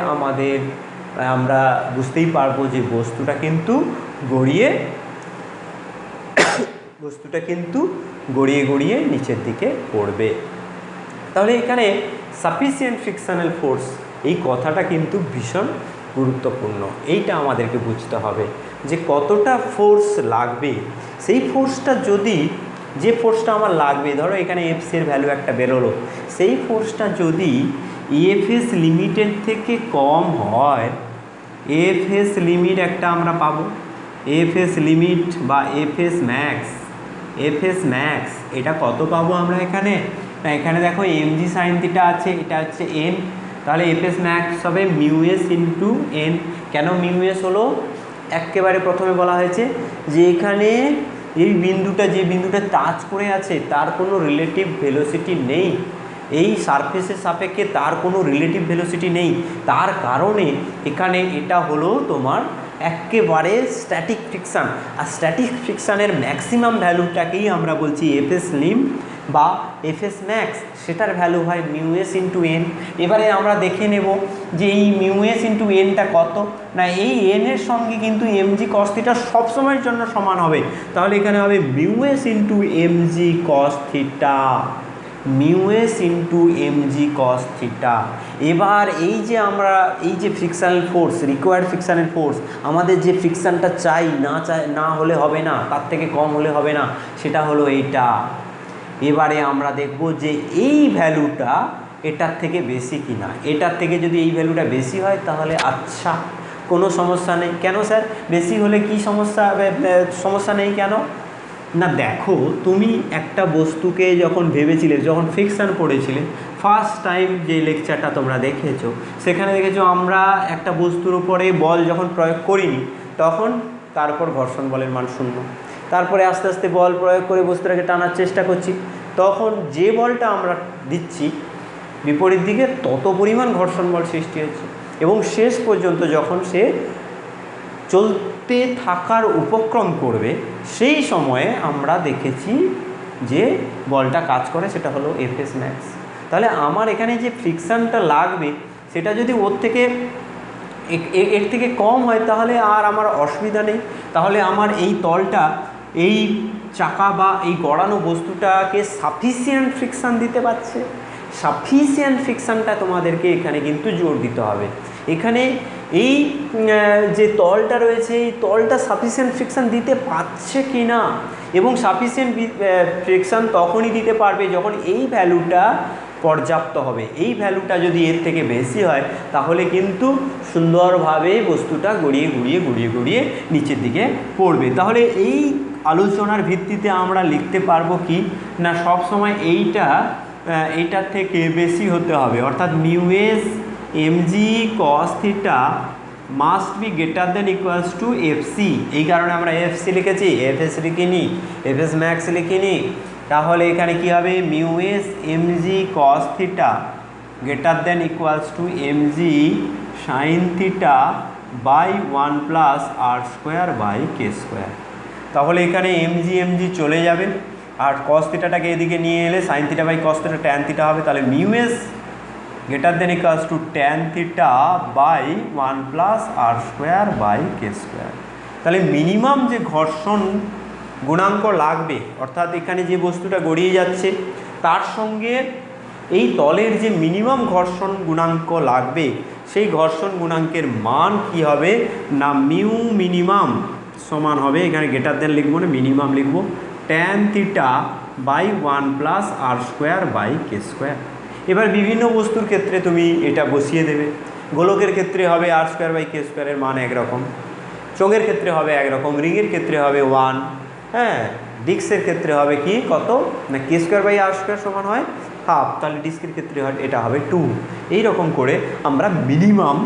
আমরা বুঝতেই পারবো যে বস্তুটা কিন্তু গড়িয়ে নিচের দিকে পড়বে। তাহলে এখানে সাফিসিয়েন্ট ফ্রিকশনাল ফোর্স এই কথাটা কিন্তু ভীষণ গুরুত্বপূর্ণ, এইটা আমাদেরকে বুঝতে হবে যে কতটা ফোর্স লাগবে। সেই ফোর্সটা যে ফোর্সটা আমার লাগবে, ধরো এখানে এফসি এর ভ্যালু একটা বেরোলো, সেই ফোর্সটা যদি এফএস লিমিটের থেকে কম হয়, এফএস লিমিট একটা আমরা পাবো, এফএস লিমিট বা এফএস ম্যাক্স এটা কত পাবো আমরা এখানে না, এখানে দেখো এম জি সাইন থিটা আছে, এটা হচ্ছে এম, তাহলে এফএস ম্যাক্স হবে মিউএস ইন্টু এন। কেন মিউএস হলো? একেবারে প্রথমে বলা হয়েছে যে এখানে এই বিন্দুটা, যে বিন্দুটা টাচ করে আছে তার কোনো রিলেটিভ ভেলোসিটি নেই, এই সারফেসের সাপেক্ষে তার কোনো রিলেটিভ ভেলোসিটি নেই, তার কারণে এখানে এটা হলো তোমার একেবারে স্ট্যাটিক ফ্রিকশান। আর স্ট্যাটিক ফ্রিকশানের ম্যাক্সিমাম ভ্যালুটাকেই আমরা বলছি এফএস লিম বা এফএস ম্যাক্স, সেটার ভ্যালু হয় মিউএস ইন্টু এন। এবারে আমরা দেখে নেব যে এই মিউএস ইন্টু এনটা কত, না এই এনের সঙ্গে কিন্তু এমজি কস থিটা সবসময়ের জন্য সমান হবে। তাহলে এখানে হবে মিউএস into MG cos theta, মিউএস into MG cos theta. এবার এই যে আমরা এই যে frictional force, required frictional force, আমাদের যে ফ্রিকশানটা চাই না হলে হবে না, তার থেকে কম হলে হবে না, সেটা হলো এইটা। এবারে আমরা দেখব যে এই ভ্যালুটা এটার থেকে বেশি কি না। এটার থেকে যদি এই ভ্যালুটা বেশি হয় তাহলে আচ্ছা কোনো সমস্যা নেই। কেন স্যার বেশি হলে কি সমস্যা? সমস্যা নেই কেন না, দেখো তুমি একটা বস্তুকে যখন ভেবেছিলে, যখন ফ্রিকশান পড়েছিলে ফার্স্ট টাইম যে লেকচারটা তোমরা দেখেছো, সেখানে দেখেছো আমরা একটা বস্তুর উপরে বল যখন প্রয়োগ করিনি তখন তার উপর ঘর্ষণ বলের মান 0। তারপরে আস্তে আস্তে বল প্রয়োগ করে বস্তুটাকে টানার চেষ্টা করছি, তখন যে বলটা আমরা দিচ্ছি বিপরীত দিকে তত পরিমাণ ঘর্ষণ বল সৃষ্টি হচ্ছে, এবং শেষ পর্যন্ত যখন সে চলতে থাকার উপক্রম করবে সেই সময়ে আমরা দেখেছি যে বলটা কাজ করে, সেটা হলো এফএস ম্যাক্স। তাহলে আমার এখানে যে ফ্রিকশানটা লাগবে সেটা যদি ওর থেকে এর থেকে কম হয় তাহলে আর আমার অসুবিধা নেই। তাহলে আমার এই তলটা, এই চাকা বা এই গড়ানো বস্তুটাকে সাফিসিয়েন্ট ফ্রিকশান দিতে পারছে। সাফিসিয়েন্ট ফ্রিকশানটা তোমাদেরকে এখানে কিন্তু জোর দিতে হবে। এখানে এই যে তলটা রয়েছে এই তলটা সাফিসিয়েন্ট ফ্রিকশান দিতে পারছে কি না, এবং সাফিসিয়েন্ট ফ্রিকশান তখনই দিতে পারবে যখন এই ভ্যালুটা পর্যাপ্ত হবে। এই ভ্যালুটা যদি এর থেকে বেশি হয় তাহলে কিন্তু সুন্দরভাবে বস্তুটা গড়িয়ে গড়িয়ে গড়িয়ে গড়িয়ে নিচের দিকে পড়বে। তাহলে এই আলোচনার ভিত্তিতে আমরা লিখতে পারবো কি না, সব সময় এইটার থেকে বেশি হতে হবে, অর্থাৎ মিউএস M G cos theta must be greater than equals to FC. এই কারণে আমরা এফসি লিখেছি, এফএস লিখিনি, এফএস ম্যাক্স লিখিনি। তাহলে এখানে কি হবে, mu S M G cos theta greater than equals to M G sine theta by 1 plus R square by K square. তাহলে এখানে এমজি এমজি চলে যাবে, আর কস থিটাটাকে এদিকে নিয়ে এলে sine theta by cos theta tan theta হবে। তাহলে mu S greater than equals to tan theta by 1 plus R square by K square. তাহলে মিনিমাম যে ঘর্ষণ গুণাঙ্ক লাগবে, অর্থাৎ এখানে যে বস্তুটা গড়িয়ে যাচ্ছে তার সঙ্গে এই তলের যে মিনিমাম ঘর্ষণ গুণাঙ্ক লাগবে, সেই ঘর্ষণ গুণাঙ্কের মান কি হবে না, মিউ মিনিমাম সমান হবে, এখানে গ্রেটার দেন লিখবো না, মিনিমাম লিখবো, tan theta by 1 plus R square by K square. এবার বিভিন্ন বস্তুর ক্ষেত্রে তুমি এটা বসিয়ে দেবে। গোলকের ক্ষেত্রে হবে আর স্কোয়ার বাই কে স্কোয়ারের মান একরকম, চোঙের ক্ষেত্রে হবে একরকম, রিংয়ের ক্ষেত্রে হবে 1, হ্যাঁ, ডিস্কের ক্ষেত্রে হবে কি কত না, কে স্কোয়ার বাই আর স্কোয়ার সমান হয় হাফ, তাহলে ডিস্কের ক্ষেত্রে এটা হবে 2। এই রকম করে আমরা মিনিমাম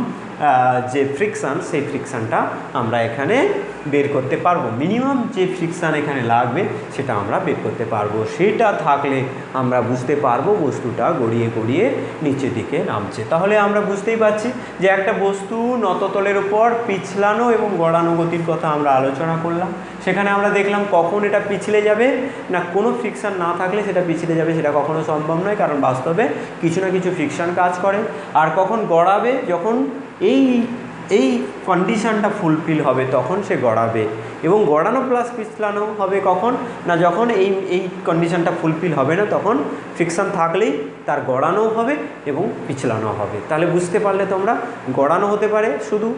যে ফ্রিকশান সেই ফ্রিকশানটা আমরা এখানে বের করতে পারবো। মিনিমাম যে ফ্রিকশান এখানে লাগবে সেটা আমরা বের করতে পারবো। সেটা থাকলে আমরা বুঝতে পারবো বস্তুটা গড়িয়ে গড়িয়ে নিচের দিকে নামছে। তাহলে আমরা বুঝতেই পারছি যে একটা বস্তু নততলের উপর পিছলানো এবং গড়ানো গতির কথা আমরা আলোচনা করলাম। সেখানে আমরা দেখলাম কখন এটা পিছলে যাবে না, কোনো ফ্রিকশান না থাকলে সেটা পিছলে যাবে সেটা কখনো সম্ভব নয়, কারণ বাস্তবে কিছু না কিছু ফ্রিকশান কাজ করে। আর কখন গড়াবে, যখন এই কন্ডিশানটা ফুলফিল হবে তখন সে গড়াবে, এবং গড়ানো প্লাস পিছলানো হবে কখন না, যখন এই কন্ডিশানটা ফুলফিল হবে না তখন ফ্রিকশান থাকলেই তার গড়ানো হবে এবং পিছলানো হবে। তাহলে বুঝতে পারলে তোমরা, গড়ানো হতে পারে শুধু,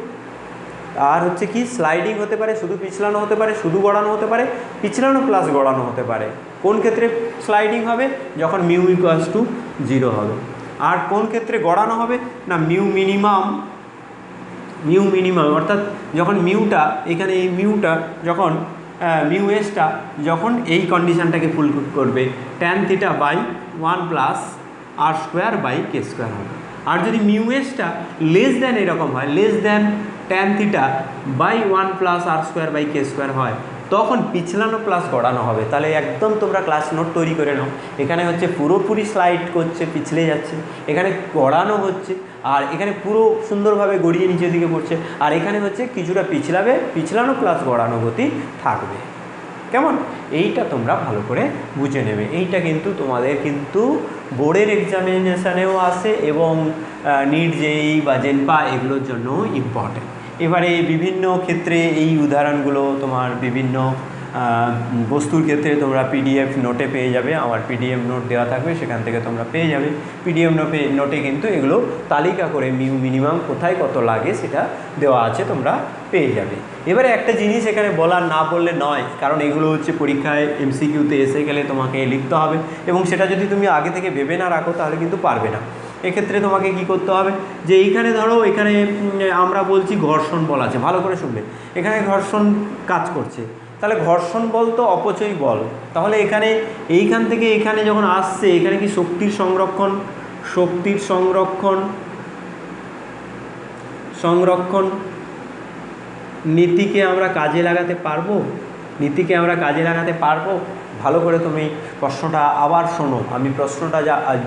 আর হচ্ছে কি স্লাইডিং হতে পারে, শুধু পিছলানো হতে পারে, শুধু গড়ানো হতে পারে, পিছলানো প্লাস গড়ানো হতে পারে। কোন ক্ষেত্রে স্লাইডিং হবে, যখন মিউ ইকুয়ালস টু 0 হবে। আর কোন ক্ষেত্রে গড়ানো হবে না, মিউ মিনিমাম অর্থাৎ যখন মিউটা, এখানে এই মিউটা যখন মিউ এসটা যখন এই কন্ডিশানটাকে ফুল করবে, tan theta by 1 plus R square by K square হবে। আর যদি মিউএসটা লেস দ্যান এরকম হয়, less than tan theta by 1 plus R square by K square হয়, তখন পিছলানো প্লাস গড়ানো হবে। তাহলে একদম তোমরা ক্লাস নোট তৈরি করে নাও। এখানে হচ্ছে পুরোপুরি স্লাইড করছে, পিছলে যাচ্ছে, এখানে গড়ানো হচ্ছে, আর এখানে পুরো সুন্দরভাবে গড়িয়ে নিচের দিকে পড়ছে, আর এখানে হচ্ছে কিছুটা পিছলাবে, পিছলানো প্লাস গড়ানো গতি থাকবে। কেমন? এইটা তোমরা ভালো করে বুঝে নেবে। এইটা কিন্তু তোমাদের কিন্তু বোর্ডের এক্সামিনেশানেও আসে এবং নিট জেই বা জেনপা এগুলোর জন্য ইম্পর্টেন্ট। এবারে বিভিন্ন ক্ষেত্রে এই উদাহরণগুলো তোমার বিভিন্ন বস্তুর ক্ষেত্রে তোমরা পিডিএফ নোটে পেয়ে যাবে। আমার পিডিএফ নোট দেওয়া থাকবে, সেখান থেকে তোমরা পেয়ে যাবে। পিডিএফ নোটে কিন্তু এগুলো তালিকা করে মিনিমাম কোথায় কত লাগে সেটা দেওয়া আছে, তোমরা পেয়ে যাবে। এবারে একটা জিনিস এখানে বলার না বললে নয়, কারণ এগুলো হচ্ছে পরীক্ষায় এমসিকিউতে এসে গেলে তোমাকে লিখতে হবে, এবং সেটা যদি তুমি আগে থেকে ভেবে না রাখো তাহলে কিন্তু পারবে না। এক্ষেত্রে তোমাকে কি করতে হবে, যে এইখানে ধরো এখানে আমরা বলছি ঘর্ষণ বল আছে, ভালো করে শুনবে, এখানে ঘর্ষণ কাজ করছে, তাহলে ঘর্ষণ বল তো অপচয় বল। তাহলে এখানে এইখান থেকে এখানে যখন আসছে, এখানে কি শক্তির সংরক্ষণ নীতিকে আমরা কাজে লাগাতে পারবো? ভালো করে তুমি প্রশ্নটা আবার শোনো। আমি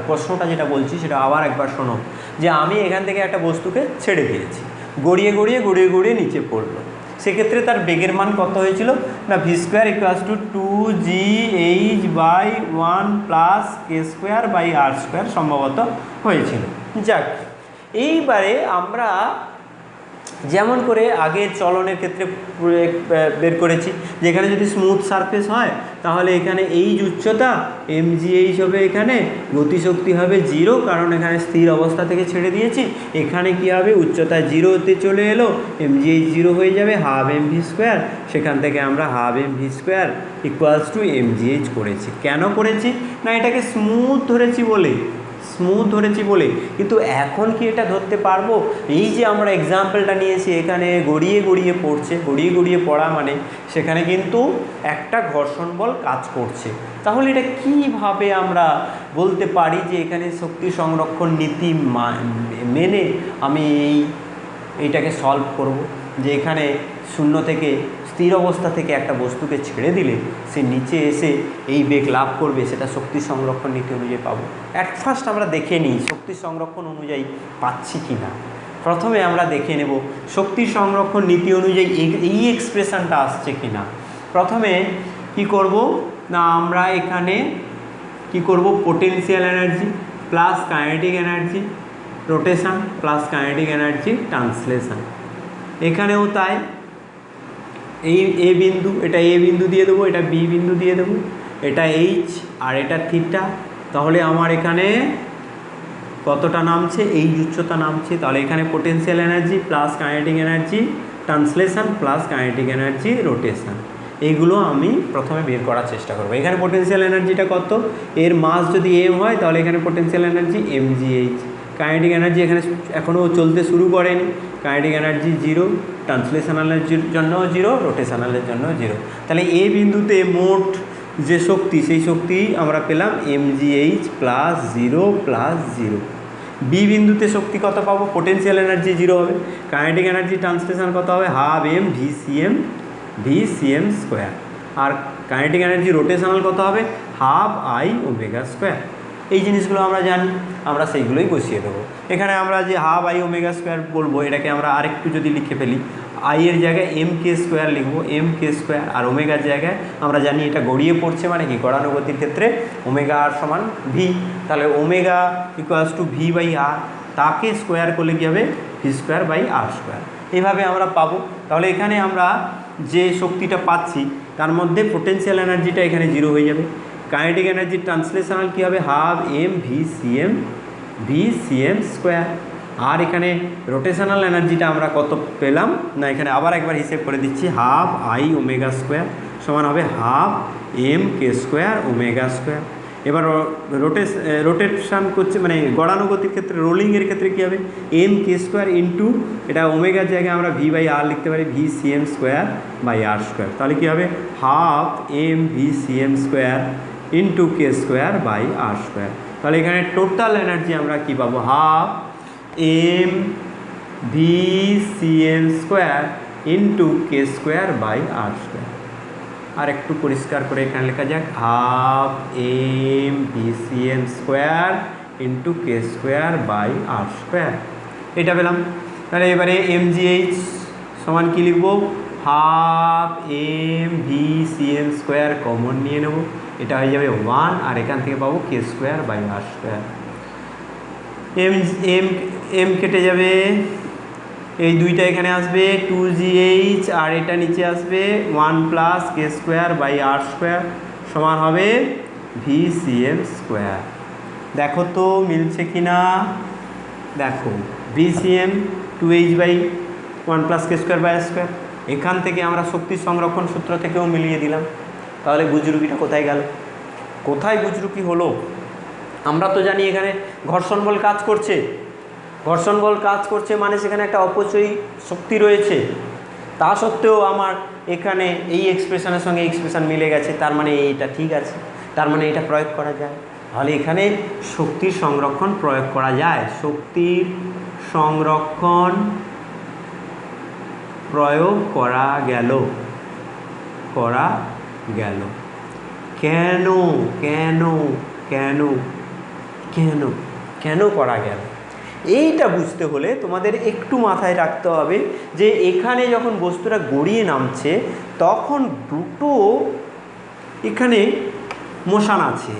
প্রশ্নটা যেটা বলছি সেটা আবার একবার শোনো, যে আমি এখান থেকে একটা বস্তুকে ছেড়ে দিয়েছি, গড়িয়ে নিচে পড়লো। সেক্ষেত্রে তার বেগের মান কত হয়েছিল না, V square equals to 2gh by 1 plus K square by R square সম্ভবত হয়েছিল। যাক, এইবারে আমরা যেমন করে আগের চলনের ক্ষেত্রে বের করেছি, যেখানে যদি স্মুথ সারফেস হয় তাহলে এখানে এই উচ্চতা mgh হবে, এখানে গতিশক্তি হবে 0, কারণ এখানে স্থির অবস্থা থেকে ছেড়ে দিয়েছি। এখানে কি হবে, উচ্চতা 0-তে চলে এলো, mgh 0 হয়ে যাবে, হাফ mv স্কোয়ার। সেখান থেকে আমরা half mv square equals two mgh করেছি। কেন করেছি না, এটাকে স্মুথ ধরেছি বলে। কিন্তু এখন কি এটা ধরতে পারবো? এই যে আমরা এক্সাম্পলটা নিয়েছি, এখানে গড়িয়ে পড়ছে, গড়িয়ে পড়া মানে সেখানে কিন্তু একটা ঘর্ষণ বল কাজ করছে। তাহলে এটা কিভাবে আমরা বলতে পারি যে এখানে শক্তি সংরক্ষণ নীতি মেনে আমি এইটাকে সলভ করব, যে এখানে শূন্য থেকে স্থির অবস্থা থেকে একটা বস্তুকে ছেড়ে দিলে সে নিচে এসে এই বেগ লাভ করবে, সেটা শক্তি সংরক্ষণ নীতি অনুযায়ী পাবো। অ্যাট ফার্স্ট আমরা দেখে নিই শক্তি সংরক্ষণ অনুযায়ী পাচ্ছি কি না। প্রথমে আমরা দেখে নেব শক্তি সংরক্ষণ নীতি অনুযায়ী এই এক্সপ্রেশনটা আসছে কি না। প্রথমে কি করব না, আমরা এখানে কি করব, potential energy plus kinetic energy rotation plus kinetic energy translation. এখানেও তাই, এই এ বিন্দু, এটা এ বিন্দু দিয়ে দেবো, এটা বি বিন্দু দিয়ে দেবো, এটা এইচ আর এটা থিটা। তাহলে আমার এখানে কতটা নামছে, এই উচ্চতা নামছে। তাহলে এখানে potential energy plus kinetic energy translation plus kinetic energy rotation, এইগুলো আমি প্রথমে বের করার চেষ্টা করবো। এখানে পোটেনশিয়াল এনার্জিটা কত, এর মাস যদি এম হয় তাহলে এখানে potential energy mgh। Kinetic energy এখানে এখনও চলতে শুরু করেনি, কাইনেটিক এনার্জি 0, ট্রান্সলেশনালের জন্য 0, রোটেশনালের জন্য 0। তাহলে এ বিন্দুতে মোট যে শক্তি, সেই শক্তি আমরা পেলাম mgh প্লাস 0 প্লাস 0। বি বিন্দুতে শক্তি কত পাবো, পোটেনশিয়াল এনার্জি 0 হবে, কাইনেটিক এনার্জি ট্রান্সলেশন কত হবে, হাফ এম ভিসিএম স্কোয়ার, আর কাইনেটিক এনার্জি রোটেশনাল কত হবে, হাফ আই ওমেগা স্কোয়ার। এই জিনিসগুলো আমরা জানি, আমরা সেইগুলোই বসিয়ে দেবো। এখানে আমরা যে হাফ আই ওমেগা স্কোয়ার বলবো, এটাকে আমরা আরেকটু যদি লিখে ফেলি, আই এর জায়গায় এম কে স্কোয়ার লিখবো, এম কে স্কোয়ার, আর ওমেগার জায়গায় আমরা জানি এটা গড়িয়ে পড়ছে মানে কি, গড়ানো গতির ক্ষেত্রে ওমেগা আর সমান ভি। তাহলে omega equals to V by R, তাকে স্কোয়ার করলে কী হবে, V square by R square. এইভাবে আমরা পাবো। তাহলে এখানে আমরা যে শক্তিটা পাচ্ছি তার মধ্যে পোটেনশিয়াল এনার্জিটা এখানে 0 হয়ে যাবে, কাইনেটিক এনার্জি ট্রান্সলেশনাল কী হবে, হাফ এম ভিসিএম স্কোয়ার, আর এখানে রোটেশনাল এনার্জিটা আমরা কত পেলাম না, এখানে আবার একবার হিসেব করে দিচ্ছি, হাফ আই ওমেগা স্কোয়ার সমান হবে half M K square omega square. এবার রোটেশন করছে মানে গড়ানো গতির ক্ষেত্রে, রোলিংয়ের ক্ষেত্রে কী হবে, এম কে স্কোয়ার ইন্টু এটা ওমেগার জায়গায় আমরা ভি বাই আর লিখতে পারি, VCM square by R square. তাহলে কী হবে, half M VCM square into K square by R square. তাহলে এখানে টোটাল এনার্জি আমরা কী পাবো, half M V C M square into K square by R square. আর একটু পরিষ্কার করে এখানে লেখা যাক half M V C M square into K square by R square. এটা পেলাম। তাহলে এবারে এম জি এইচ সমান কী লিখব, half M V C M square common নিয়ে নেব, এটা হয়ে যাবে 1, আর এখান থেকে পাবো K square by R square. M M M কেটে যাবে, এই দুইটা এখানে আসবে 2gh, আর এটা নিচে আসবে 1 plus K square by R square সমান হবে ভি সি এম স্কোয়ার। দেখো তো মিলছে কি না, দেখো v C m 2h by 1 plus K square by R square. এখান থেকে আমরা শক্তি সংরক্ষণ সূত্র থেকেও মিলিয়ে দিলাম। তাহলে বুজরুকিটা কোথায় গেল, কোথায় বুজরুকি হলো? আমরা তো জানি এখানে ঘর্ষণ বল কাজ করছে, ঘর্ষণ বল কাজ করছে মানে সেখানে একটা অপচয়ী শক্তি রয়েছে। তা সত্ত্বেও আমার এখানে এই এক্সপ্রেশনের সঙ্গে এক্সপ্রেশন মিলে গেছে, তার মানে এইটা ঠিক আছে, তার মানে এটা প্রয়োগ করা যায়। তাহলে এখানে শক্তির সংরক্ষণ প্রয়োগ করা যায়, শক্তির সংরক্ষণ প্রয়োগ করা গেল, করা গেল। কেন কেন কেন কেন কেন করা গেল, এইটা বুঝতে হলে তোমাদের একটু মাথায় রাখতে হবে যে এখানে যখন বস্তুটা গড়িয়ে নামছে তখন দুটো এখানে মোশন আছে,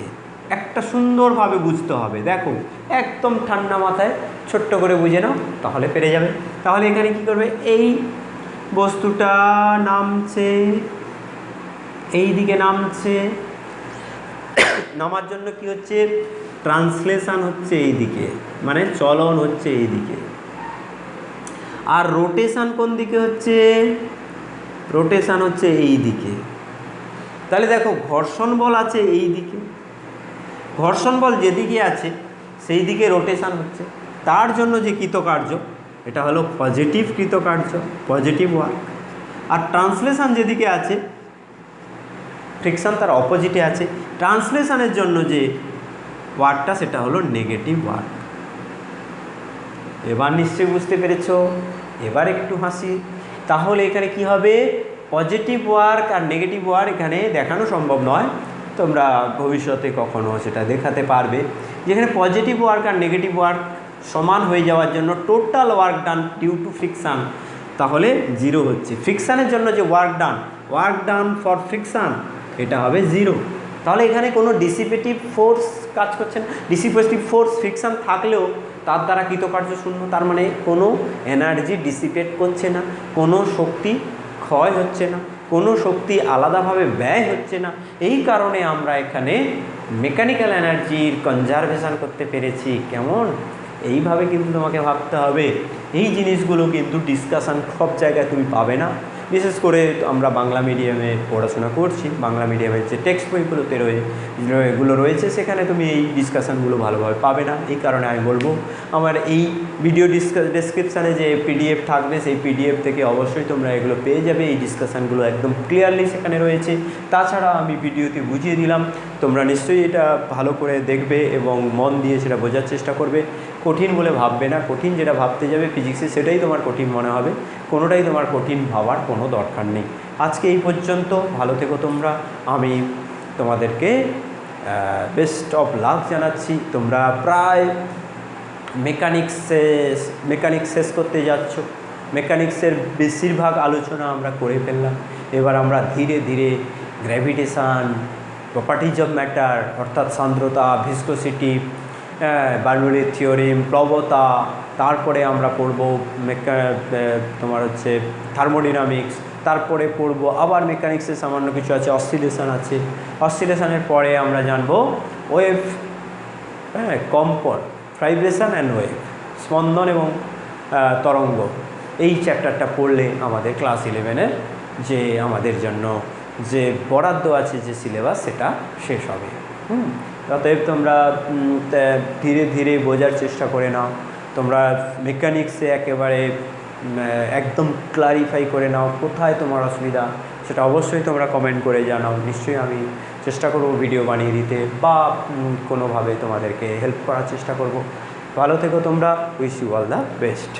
একটা সুন্দরভাবে বুঝতে হবে। দেখো একদম ঠান্ডা মাথায় ছোট্ট করে বুঝে নাও, তাহলে পেরে যাবে। তাহলে এখানে কি করবে, এই বস্তুটা নামছে, এই দিকে নামছে, নামার জন্য কি হচ্ছে, ট্রান্সলেশন হচ্ছে এই দিকে, মানে চলন হচ্ছে এই দিকে, আর রোটেশন কোন দিকে হচ্ছে, রোটেশন হচ্ছে এই দিকে। তাহলে দেখো ঘর্ষণ বল আছে এই দিকে, ঘর্ষণ বল যেদিকে আছে সেই দিকে রোটেশন হচ্ছে, তার জন্য যে কৃতকার্য এটা হলো পজিটিভ কৃতকার্য, পজিটিভ ওয়ার্ক। আর ট্রান্সলেশন যেদিকে আছে, ফ্রিকশন তার অপোজিটে আছে, ট্রান্সলেশনের জন্য যে ওয়ার্কটা সেটা হলো নেগেটিভ ওয়ার্ক। এবার নিশ্চয়ই বুঝতে পেরেছো, এবার একটু হাসি। তাহলে এখানে কি হবে, পজিটিভ ওয়ার্ক আর নেগেটিভ ওয়ার্ক এখানে দেখানো সম্ভব নয়, তোমরা ভবিষ্যতে কখনো সেটা দেখাতে পারবে। যেখানে পজিটিভ ওয়ার্ক আর নেগেটিভ ওয়ার্ক সমান হয়ে যাওয়ার জন্য total work done due to friction তাহলে 0 হচ্ছে। ফ্রিকশানের জন্য যে ওয়ার্ক ডান ফর ফ্রিকশান এটা হবে 0। তাহলে এখানে কোনো ডিসিপেটিভ ফোর্স কাজ করছে না, ডিসিপেটিভ ফোর্স ফ্রিকশান থাকলেও তার দ্বারা কৃতকার্য শূন্য, তার মানে কোনো এনার্জি ডিসিপেট করছে না, কোনো শক্তি ক্ষয় হচ্ছে না, কোনো শক্তি আলাদাভাবে ব্যয় হচ্ছে না। এই কারণে আমরা এখানে মেকানিক্যাল এনার্জির কনজারভেশন করতে পেরেছি। কেমন, এইভাবে কিন্তু তোমাকে ভাবতে হবে। এই জিনিসগুলো কিন্তু ডিসকাশান সব জায়গায় তুমি পাবে না, বিশেষ করে আমরা বাংলা মিডিয়ামে পড়াশোনা করছি, বাংলা মিডিয়ামের যে টেক্সট বইগুলোতে এগুলো রয়েছে সেখানে তুমি এই ডিসকাশানগুলো ভালোভাবে পাবে না। এই কারণে আমি বলবো আমার এই ভিডিও ডেসক্রিপশানে যে পিডিএফ থাকবে সেই পিডিএফ থেকে অবশ্যই তোমরা এগুলো পেয়ে যাবে, এই ডিসকাশানগুলো একদম ক্লিয়ারলি সেখানে রয়েছে। তাছাড়া আমি ভিডিওতে বুঝিয়ে দিলাম, তোমরা নিশ্চয়ই এটা ভালো করে দেখবে এবং মন দিয়ে সেটা বোঝার চেষ্টা করবে। কঠিন বলে ভাববে না, কঠিন যেটা ভাবতে যাবে ফিজিক্সে সেটাই তোমার কঠিন মনে হবে, কোনোটাই তোমার কঠিন ভাবার কোনো দরকার নেই। আজকে এই পর্যন্ত, ভালো থেকো তোমরা। আমি তোমাদেরকে বেস্ট অফ লাক জানাচ্ছি। তোমরা প্রায় মেকানিক্স শেষ করতে যাচ্ছ, মেকানিক্সের বেশিরভাগ আলোচনা আমরা করে ফেললাম। এবার আমরা ধীরে ধীরে গ্র্যাভিটেশান, প্রপার্টিজ অফ ম্যাটার অর্থাৎ সান্দ্রতা, ভিসকোসিটি, বার্নৌলির থিওরেম, প্লবতা, তারপরে আমরা পড়ব তোমার হচ্ছে থার্মোডিনামিক্স, তারপরে পড়ব আবার মেকানিক্সের সামান্য কিছু আছে, অসিলেশন আছে। অসিলেশনের পরে আমরা জানব ওয়েভ, কম্পন, ভাইব্রেশন অ্যান্ড ওয়েভ, স্পন্দন এবং তরঙ্গ। এই চ্যাপ্টারটা পড়লে আমাদের ক্লাস 11-এর যে আমাদের জন্য যে বরাদ্দ আছে যে সিলেবাস সেটা শেষ হবে। অতএব তোমরা ধীরে ধীরে বোঝার চেষ্টা করে নাও। তোমরা মেকানিক্সে একেবারে একদম ক্লারিফাই করে নাও কোথায় তোমার অসুবিধা, সেটা অবশ্যই তোমরা কমেন্ট করে জানাও। নিশ্চয়ই আমি চেষ্টা করব ভিডিও বানিয়ে দিতে বা কোনোভাবে তোমাদেরকে হেল্প করার চেষ্টা করব। ভালো থেকো তোমরা, wish you all the best.